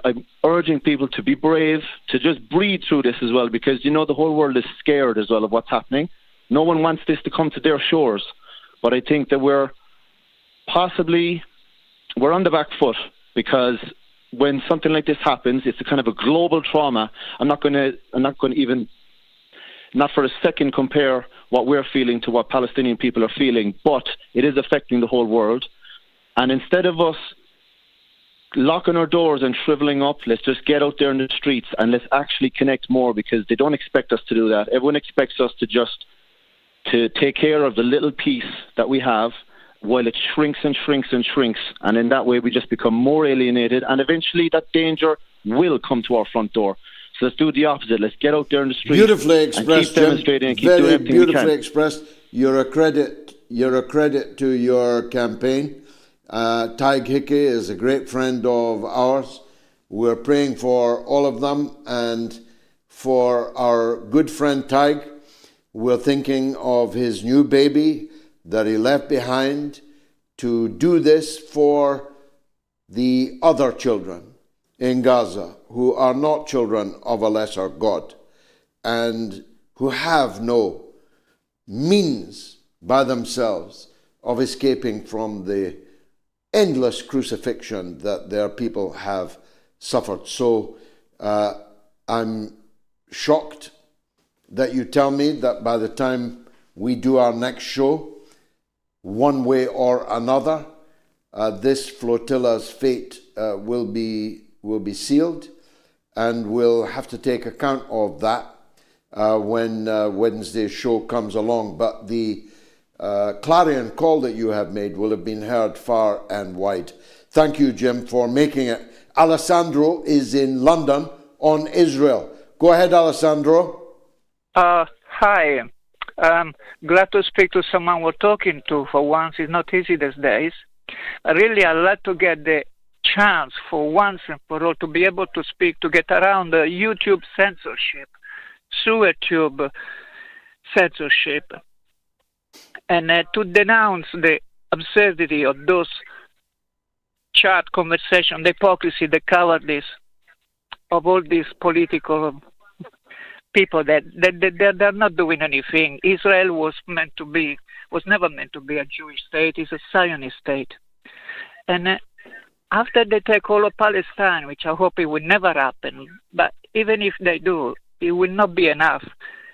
I'm urging people to be brave, to just breathe through this as well, because, you know, the whole world is scared as well of what's happening. No one wants this to come to their shores. But I think that we're on the back foot, because when something like this happens, it's a kind of a global trauma. I'm not going to even, not for a second, compare what we're feeling to what Palestinian people are feeling, but it is affecting the whole world. And instead of us locking our doors and shriveling up, let's just get out there in the streets and let's actually connect more, because they don't expect us to do that. Everyone expects us to take care of the little piece that we have, while it shrinks and shrinks and shrinks. And in that way, we just become more alienated. And eventually that danger will come to our front door. So let's do the opposite. Let's get out there in the street. Beautifully expressed, and keep demonstrating and keep Very doing everything we can. beautifully expressed. You're a credit to your campaign. Tig Hickey is a great friend of ours. We're praying for all of them, and for our good friend Tig, we're thinking of his new baby that he left behind to do this for the other children in Gaza who are not children of a lesser God and who have no means by themselves of escaping from the endless crucifixion that their people have suffered. So I'm shocked that you tell me that by the time we do our next show, one way or another, this flotilla's fate will be sealed, and we'll have to take account of that when Wednesday's show comes along. But the clarion call that you have made will have been heard far and wide. Thank you, Jim, for making it. Alessandro is in London on Israel. Go ahead, Alessandro. Hi. Glad to speak to someone we're talking to for once. It's not easy these days. Really, I'd like to get the chance for once and for all to be able to speak, to get around the YouTube censorship, SewerTube censorship, and to denounce the absurdity of those chat conversation, the hypocrisy, the cowardice of all these political people that they're not doing anything. Israel was never meant to be a Jewish state. It's a Zionist state. And after they take all of Palestine, which I hope it will never happen, but even if they do, it will not be enough.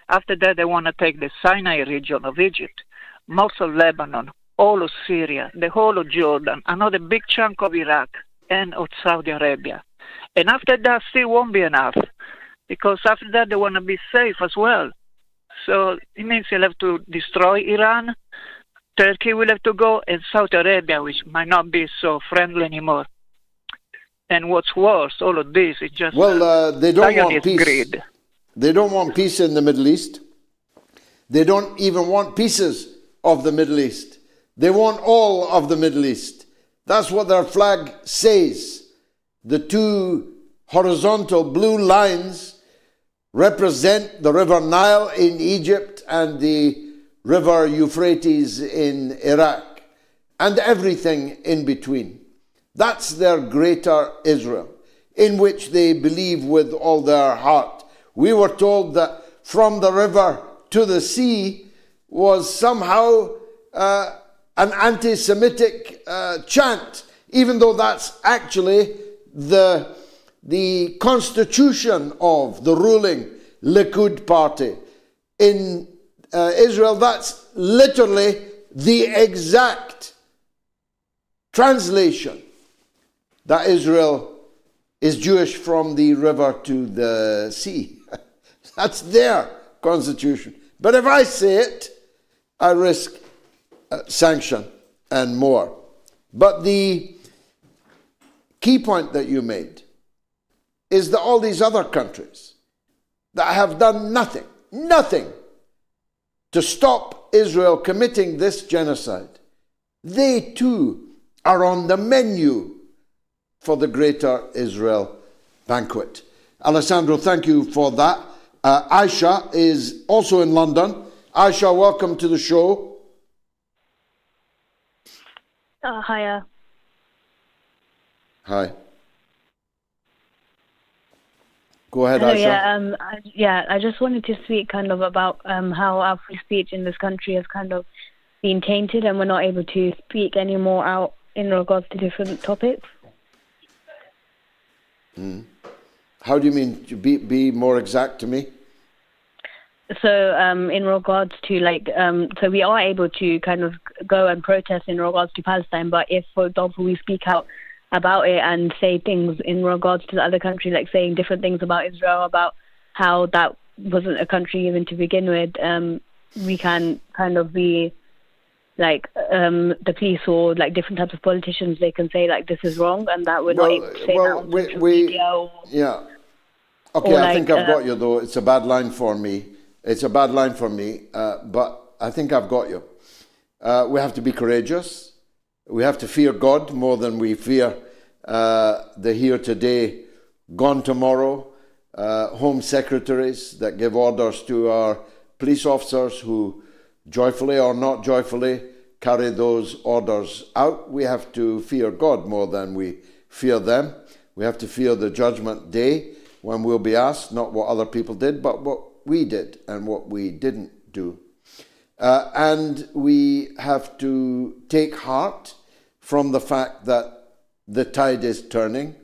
After that, they want to take the Sinai region of Egypt, most of Lebanon, all of Syria, the whole of Jordan, another big chunk of Iraq, and of Saudi Arabia. And after that, still won't be enough, because after that, they want to be safe as well. So it means they'll have to destroy Iran, Turkey will have to go, and Saudi Arabia, which might not be so friendly anymore. And what's worse, all of this is just they don't want peace. Greed. They don't want peace in the Middle East. They don't even want pieces of the Middle East. They want all of the Middle East. That's what their flag says. The two horizontal blue lines represent the River Nile in Egypt and the River Euphrates in Iraq, and everything in between. That's their greater Israel, in which they believe with all their heart. We were told that from the river to the sea was somehow an anti-Semitic chant, even though that's actually the constitution of the ruling Likud party. In Israel, that's literally the exact translation, that Israel is Jewish from the river to the sea. That's their constitution. But if I say it, I risk sanction and more. But the key point that you made is that all these other countries that have done nothing to stop Israel committing this genocide, they too are on the menu for the Greater Israel banquet. Alessandro, thank you for that. Aisha is also in London. Aisha, welcome to the show. Hiya. Hi. Go ahead, Aisha. I just wanted to speak kind of about how our free speech in this country has kind of been tainted, and we're not able to speak any more out in regards to different topics. How do you mean? Be more exact to me. So in regards to so we are able to kind of go and protest in regards to Palestine, but if, for example, we speak out about it and say things in regards to the other country, like saying different things about Israel, about how that wasn't a country even to begin with, we can kind of be like the police or like different types of politicians, they can say like this is wrong, and that we're not able to say that on social media. Yeah. Okay, I think I've got you though. It's a bad line for me. But I think I've got you. We have to be courageous. We have to fear God more than we fear the here today, gone tomorrow, home secretaries that give orders to our police officers who joyfully or not joyfully carry those orders out. We have to fear God more than we fear them. We have to fear the judgment day when we'll be asked not what other people did, but what we did and what we didn't do. And we have to take heart from the fact that the tide is turning.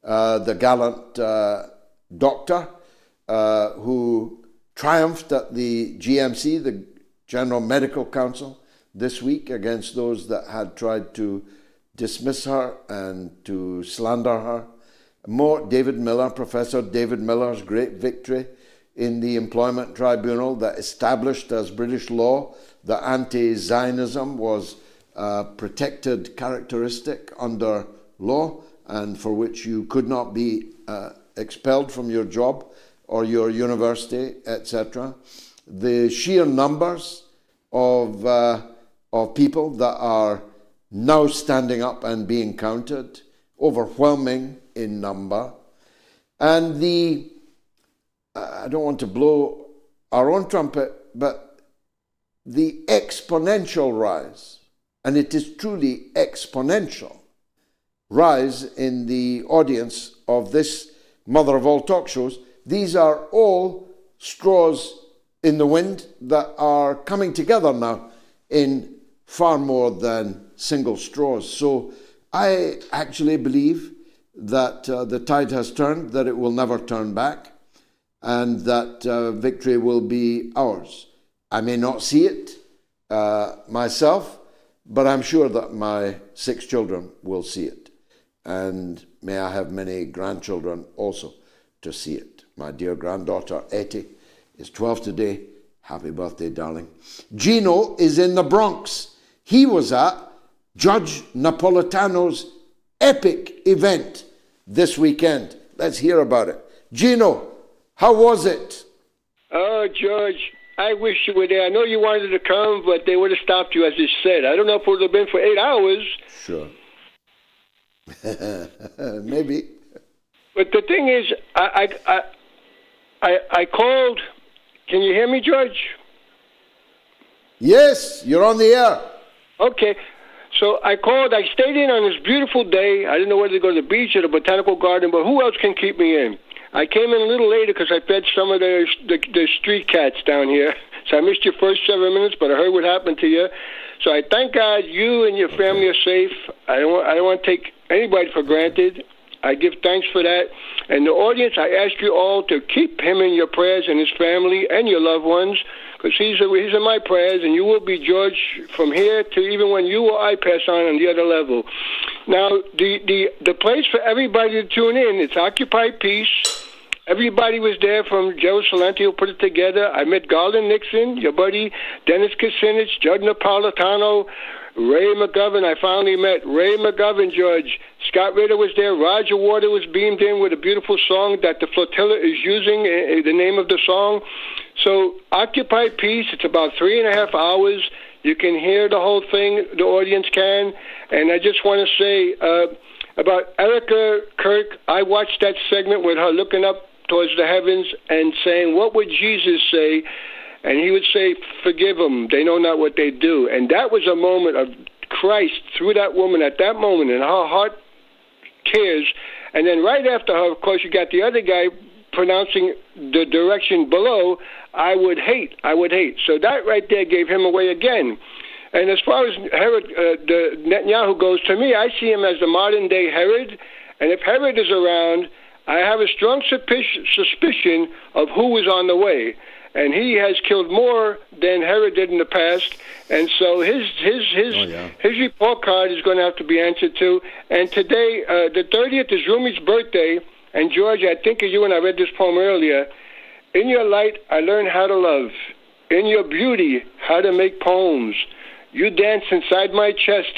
The gallant doctor who triumphed at the GMC, the General Medical Council, this week against those that had tried to dismiss her and to slander her. Professor David Miller's great victory in the Employment Tribunal that established as British law that anti-Zionism was a protected characteristic under law and for which you could not be expelled from your job or your university, etc. The sheer numbers of people that are now standing up and being counted, overwhelming in number, and I don't want to blow our own trumpet, but the exponential rise, and it is truly exponential, rise in the audience of this mother of all talk shows. These are all straws in the wind that are coming together now in far more than single straws. So I actually believe that the tide has turned, that it will never turn back, and that victory will be ours. I may not see it myself, but I'm sure that my 6 children will see it. And may I have many grandchildren also to see it. My dear granddaughter, Etty, is 12 today. Happy birthday, darling. Gino is in the Bronx. He was at Judge Napolitano's epic event this weekend. Let's hear about it. Gino, how was it? Oh, George, I wish you were there. I know you wanted to come, but they would have stopped you, as you said. I don't know if it would have been for 8 hours. Sure. Maybe. But the thing is, I called. Can you hear me, George? Yes, you're on the air. Okay. So I called. I stayed in on this beautiful day. I didn't know whether to go to the beach or the botanical garden, but who else can keep me in? I came in a little later because I fed some of the street cats down here. So I missed your first 7 minutes, but I heard what happened to you. So I thank God you and your family are safe. I don't want to take anybody for granted. I give thanks for that. And the audience, I ask you all to keep him in your prayers and his family and your loved ones, because he's in my prayers, and you will be, George, from here to even when you or I pass on the other level. Now, the place for everybody to tune in, it's Occupy Peace. Everybody was there from Joe Salenti, who put it together. I met Garland Nixon, your buddy, Dennis Kucinich, Judd Napolitano, Ray McGovern. I finally met Ray McGovern, George. Scott Ritter was there. Roger Water was beamed in with a beautiful song that the flotilla is using, the name of the song. So Occupy Peace, it's about 3.5 hours. You can hear the whole thing, the audience can. And I just want to say about Erica Kirk, I watched that segment with her looking up towards the heavens and saying, what would Jesus say? And he would say, forgive them, they know not what they do. And that was a moment of Christ through that woman at that moment, and her heart tears. And then right after her, of course, you got the other guy pronouncing the direction below, I would hate. So that right there gave him away again. And as far as Herod, the Netanyahu goes, to me, I see him as the modern-day Herod. And if Herod is around, I have a strong suspicion of who was on the way. And he has killed more than Herod did in the past. And so his report card is going to have to be answered to. And today, the 30th is Rumi's birthday. And George, I think of you when I read this poem earlier. In your light, I learned how to love. In your beauty, how to make poems. You dance inside my chest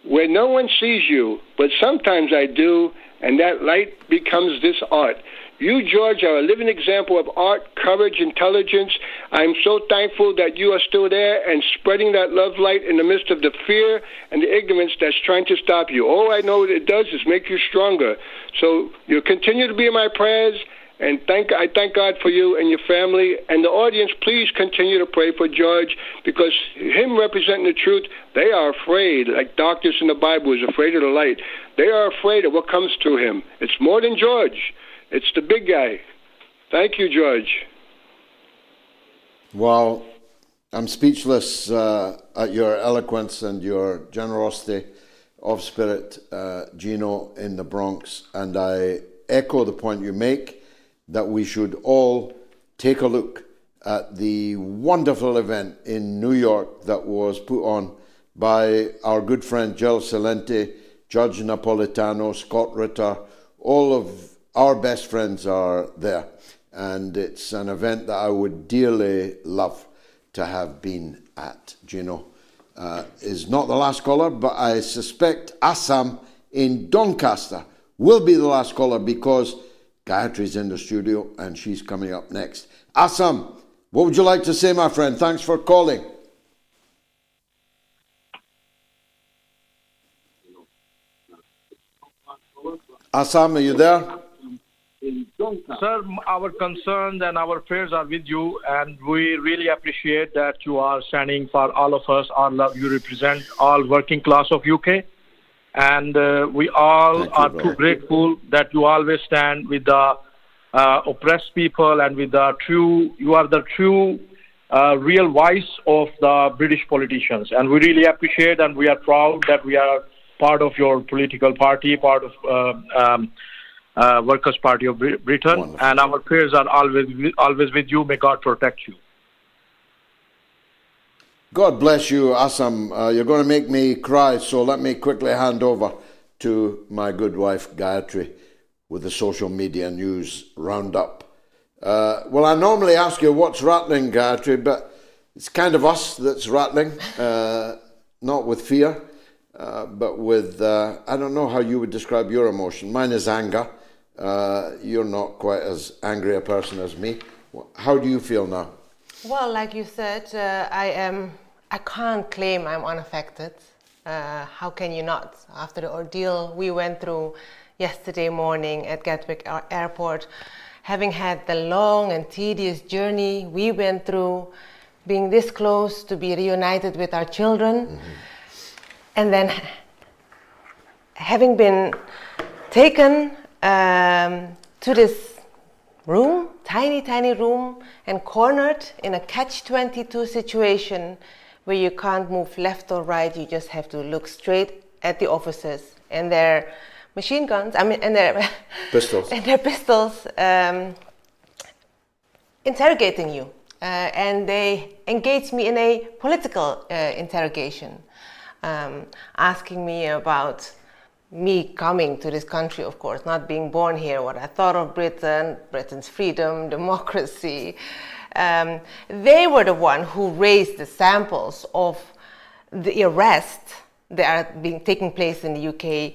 where no one sees you, but sometimes I do, and that light becomes this art. You, George, are a living example of art, courage, intelligence. I'm so thankful that you are still there and spreading that love light in the midst of the fear and the ignorance that's trying to stop you. All I know it does is make you stronger. So you continue to be in my prayers, and I thank God for you and your family. And the audience, please continue to pray for George, because him representing the truth, they are afraid, like doctors in the Bible is afraid of the light. They are afraid of what comes through him. It's more than George. It's the big guy. Thank you, George. Well, I'm speechless at your eloquence and your generosity of spirit, Gino, in the Bronx. And I echo the point you make that we should all take a look at the wonderful event in New York that was put on by our good friend Jill Salenti, Judge Napolitano, Scott Ritter. All of our best friends are there, and it's an event that I would dearly love to have been at. Gino is not the last caller, but I suspect Assam in Doncaster will be the last caller, because Gayatri's in the studio and she's coming up next. Assam, what would you like to say, my friend? Thanks for calling. Assam, are you there? Sir, our concerns and our prayers are with you, and we really appreciate that you are standing for all of us. You represent all working class of UK, and we all are too grateful that you always stand with the oppressed people and with the true. You are the true, real voice of the British politicians, and we really appreciate, and we are proud that we are part of your political party, part of Workers' Party of Britain. Wonderful. And our prayers are always with you. May God protect you. God bless you, Assam. You're going to make me cry, so let me quickly hand over to my good wife, Gayatri, with the social media news roundup. Well, I normally ask you what's rattling, Gayatri, but it's kind of us that's rattling, not with fear, but with, I don't know how you would describe your emotion. Mine is anger. You're not quite as angry a person as me. How do you feel now? Well, like you said, I can't claim I'm unaffected. How can you not? After the ordeal we went through yesterday morning at Gatwick Airport, having had the long and tedious journey we went through, being this close to be reunited with our children, and then having been taken to this room, tiny room, and cornered in a catch-22 situation where you can't move left or right. You just have to look straight at the officers and their machine guns, and their pistols, interrogating you. And they engaged me in a political interrogation, asking me about me coming to this country, of course, not being born here, what I thought of Britain, Britain's freedom, democracy. They were the one who raised the samples of the arrests that are taking place in the UK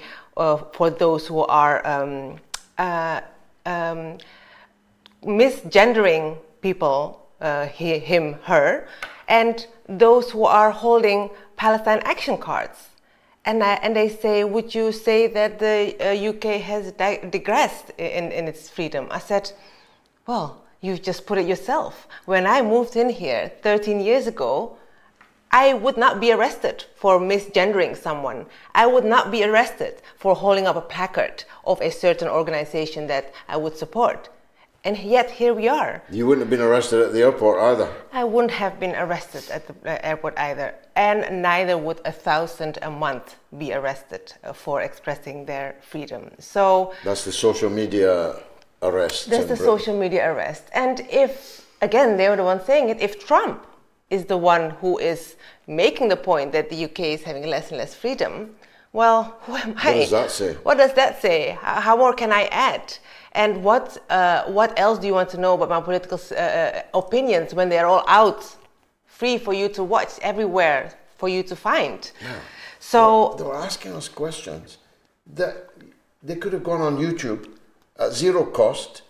for those who are misgendering people, him, her, and those who are holding Palestine action cards. And they say, would you say that the UK has digressed in its freedom? I said, well, you just put it yourself. When I moved in here 13 years ago, I would not be arrested for misgendering someone. I would not be arrested for holding up a placard of a certain organization that I would support. And yet here we are. You wouldn't have been arrested at the airport either. I wouldn't have been arrested at the airport either. And neither would 1,000 a month be arrested for expressing their freedom. So that's the social media arrest. That's the social media arrest. And if, again, they were the ones saying it, if Trump is the one who is making the point that the UK is having less and less freedom, well, who am I? What does that say? What does that say? How more can I add? And what else do you want to know about my political opinions when they're all out, free for you to watch everywhere for you to find. Yeah. So they were asking us questions that they could have gone on YouTube at zero cost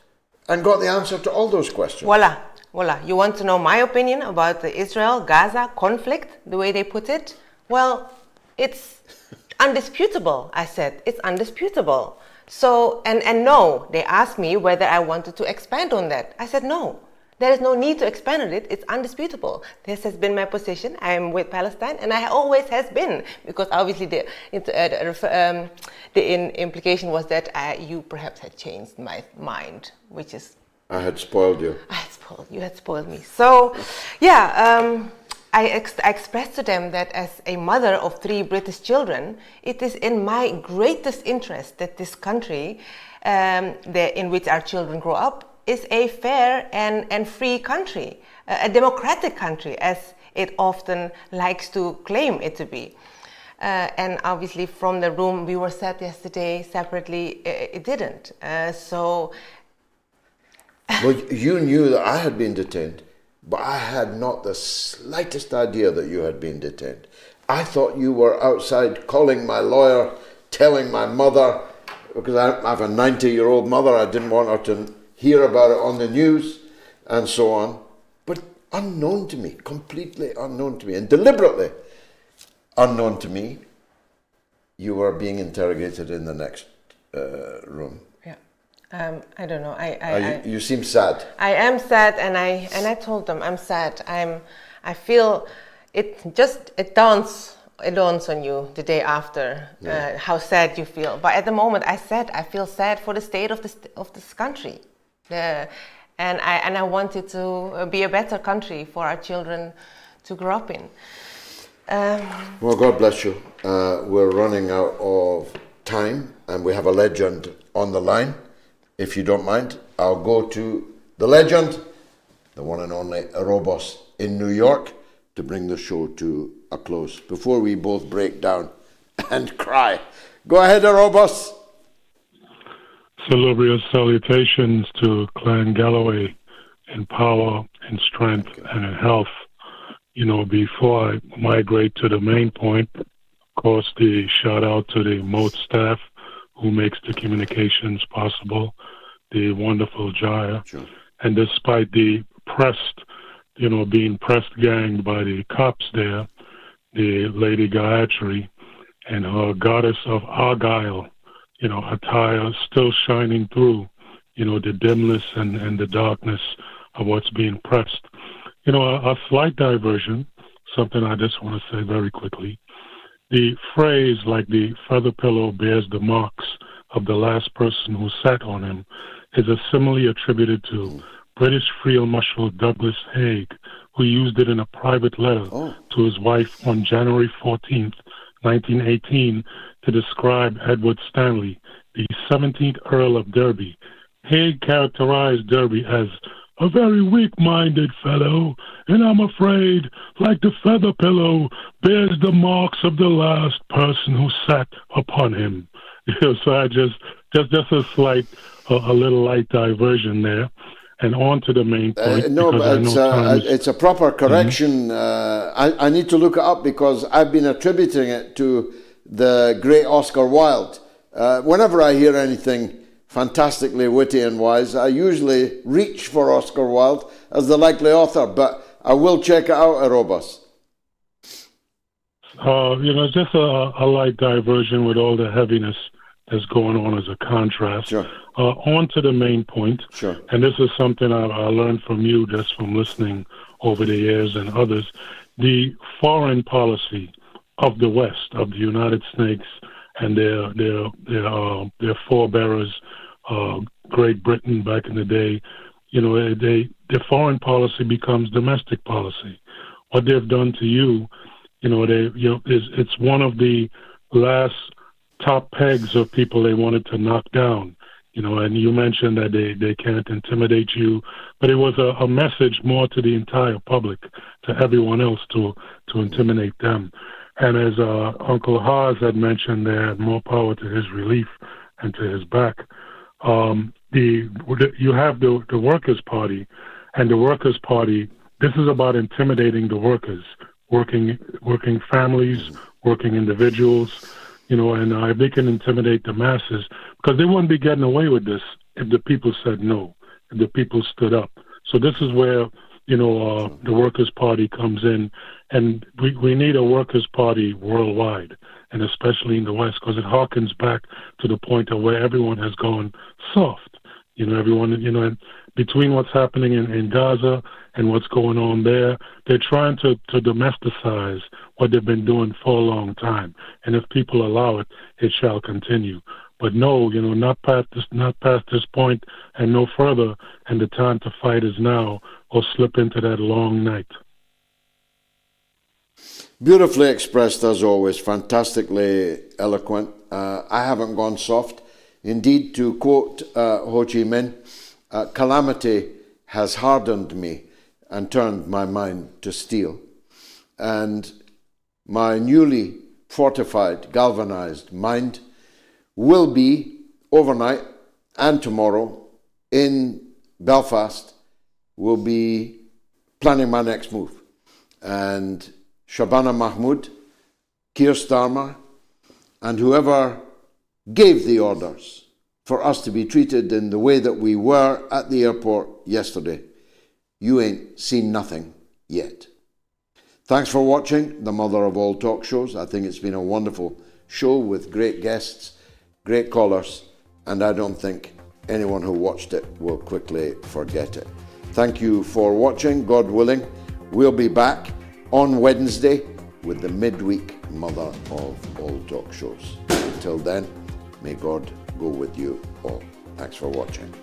and got the answer to all those questions. Voila. You want to know my opinion about the Israel-Gaza conflict, the way they put it? Well, it's undisputable, I said. It's undisputable. So, and no, they asked me whether I wanted to expand on that. I said no. There is no need to expand on it. It's undisputable. This has been my position. I am with Palestine, and I always has been, because obviously the implication was that you perhaps had changed my mind, which is... I had spoiled you. You had spoiled me. So, yeah, I expressed to them that as a mother of 3 British children, it is in my greatest interest that this country, in which our children grow up, is a fair and free country, a democratic country, as it often likes to claim it to be. And obviously from the room we were sat yesterday separately, it didn't. Well, you knew that I had been detained, but I had not the slightest idea that you had been detained. I thought you were outside calling my lawyer, telling my mother, because I have a 90-year-old mother, I didn't want her to hear about it on the news and so on. But unknown to me, completely unknown to me, and deliberately unknown to me, you were being interrogated in the next room. I don't know. You seem sad. I am sad, and I told them I'm sad. I feel it dawns on you the day after how sad you feel. But at the moment, I said I feel sad for the state of this country, and I want it to be a better country for our children to grow up in. Well, God bless you. We're running out of time, and we have a legend on the line. If you don't mind, I'll go to the legend, the one and only Robos in New York, to bring the show to a close before we both break down and cry. Go ahead, Robos. Salubrious salutations to Clan Galloway in power, in strength, and in health. You know, before I migrate to the main point, of course, the shout out to the Moat staff who makes the communications possible, the wonderful Jaya. Sure. And despite the being pressed ganged by the cops there, the Lady Gayatri and her goddess of Argyle, attire still shining through, the dimness and the darkness of what's being pressed. A slight diversion, something I just want to say very quickly. The phrase, like the feather pillow bears the marks of the last person who sat on him, is a simile attributed to British Field Marshal Douglas Haig, who used it in a private letter to his wife on January 14th, 1918, to describe Edward Stanley, the 17th Earl of Derby. Haig characterized Derby as a very weak-minded fellow, and I'm afraid, like the feather pillow, bears the marks of the last person who sat upon him. So I just a slight, a little light diversion there, and on to the main point. No, but it's a proper correction. I need to look it up because I've been attributing it to the great Oscar Wilde. Whenever I hear anything fantastically witty and wise, I usually reach for Oscar Wilde as the likely author, but I will check it out, Arobas. Just a light diversion with all the heaviness that's going on as a contrast. Sure. On to the main point. Sure. And this is something I learned from you just from listening over the years and others. The foreign policy of the West, of the United States and their forebearers, Great Britain back in the day, their foreign policy becomes domestic policy. What they've done to you, it's one of the last top pegs of people they wanted to knock down. And you mentioned that they can't intimidate you, but it was a message more to the entire public, to everyone else, to intimidate them. And as Uncle Haas had mentioned there, more power to his relief and to his back. You have the Workers' Party, and the Workers' Party, this is about intimidating the workers, working families, working individuals, and if they can intimidate the masses, because they wouldn't be getting away with this if the people said no, if the people stood up. So this is where, the Workers' Party comes in, and we need a Workers' Party worldwide, and especially in the West, because it harkens back to the point of where everyone has gone soft. Everyone, between what's happening in Gaza and what's going on there, they're trying to domesticize what they've been doing for a long time. And if people allow it, it shall continue. But no, not past this point and no further, and the time to fight is now, or slip into that long night. Beautifully expressed as always, fantastically eloquent. I haven't gone soft. Indeed, to quote Ho Chi Minh, calamity has hardened me and turned my mind to steel. And my newly fortified, galvanized mind will be overnight and tomorrow in Belfast, will be planning my next move. And Shabanamahmood, Keir Starmer, and whoever gave the orders for us to be treated in the way that we were at the airport yesterday, you ain't seen nothing yet. Thanks for watching the mother of all talk shows. I think it's been a wonderful show with great guests, great callers, and I don't think anyone who watched it will quickly forget it. Thank you for watching. God willing, we'll be back on Wednesday with the midweek mother of all talk shows. Until then, may God go with you all. Thanks for watching.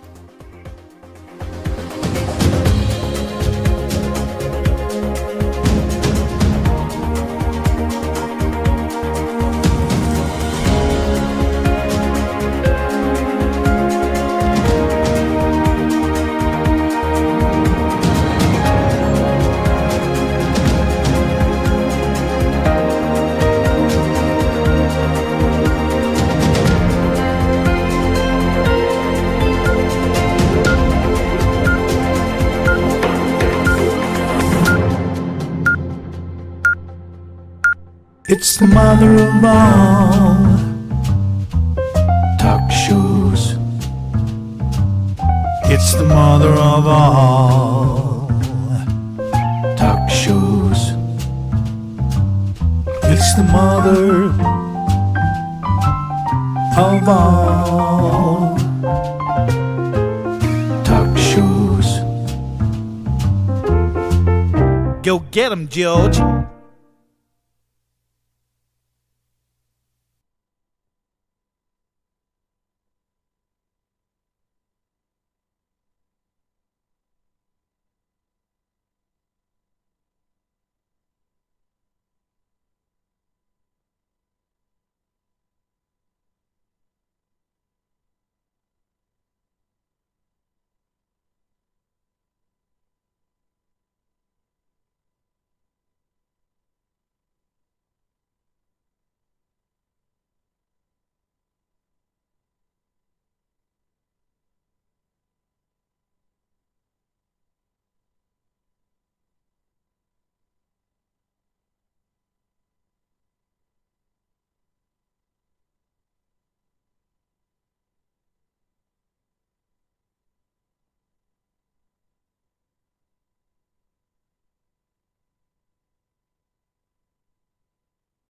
It's the mother of all talk shows. It's the mother of all talk shows. It's the mother of all talk shows. Go get 'em, George.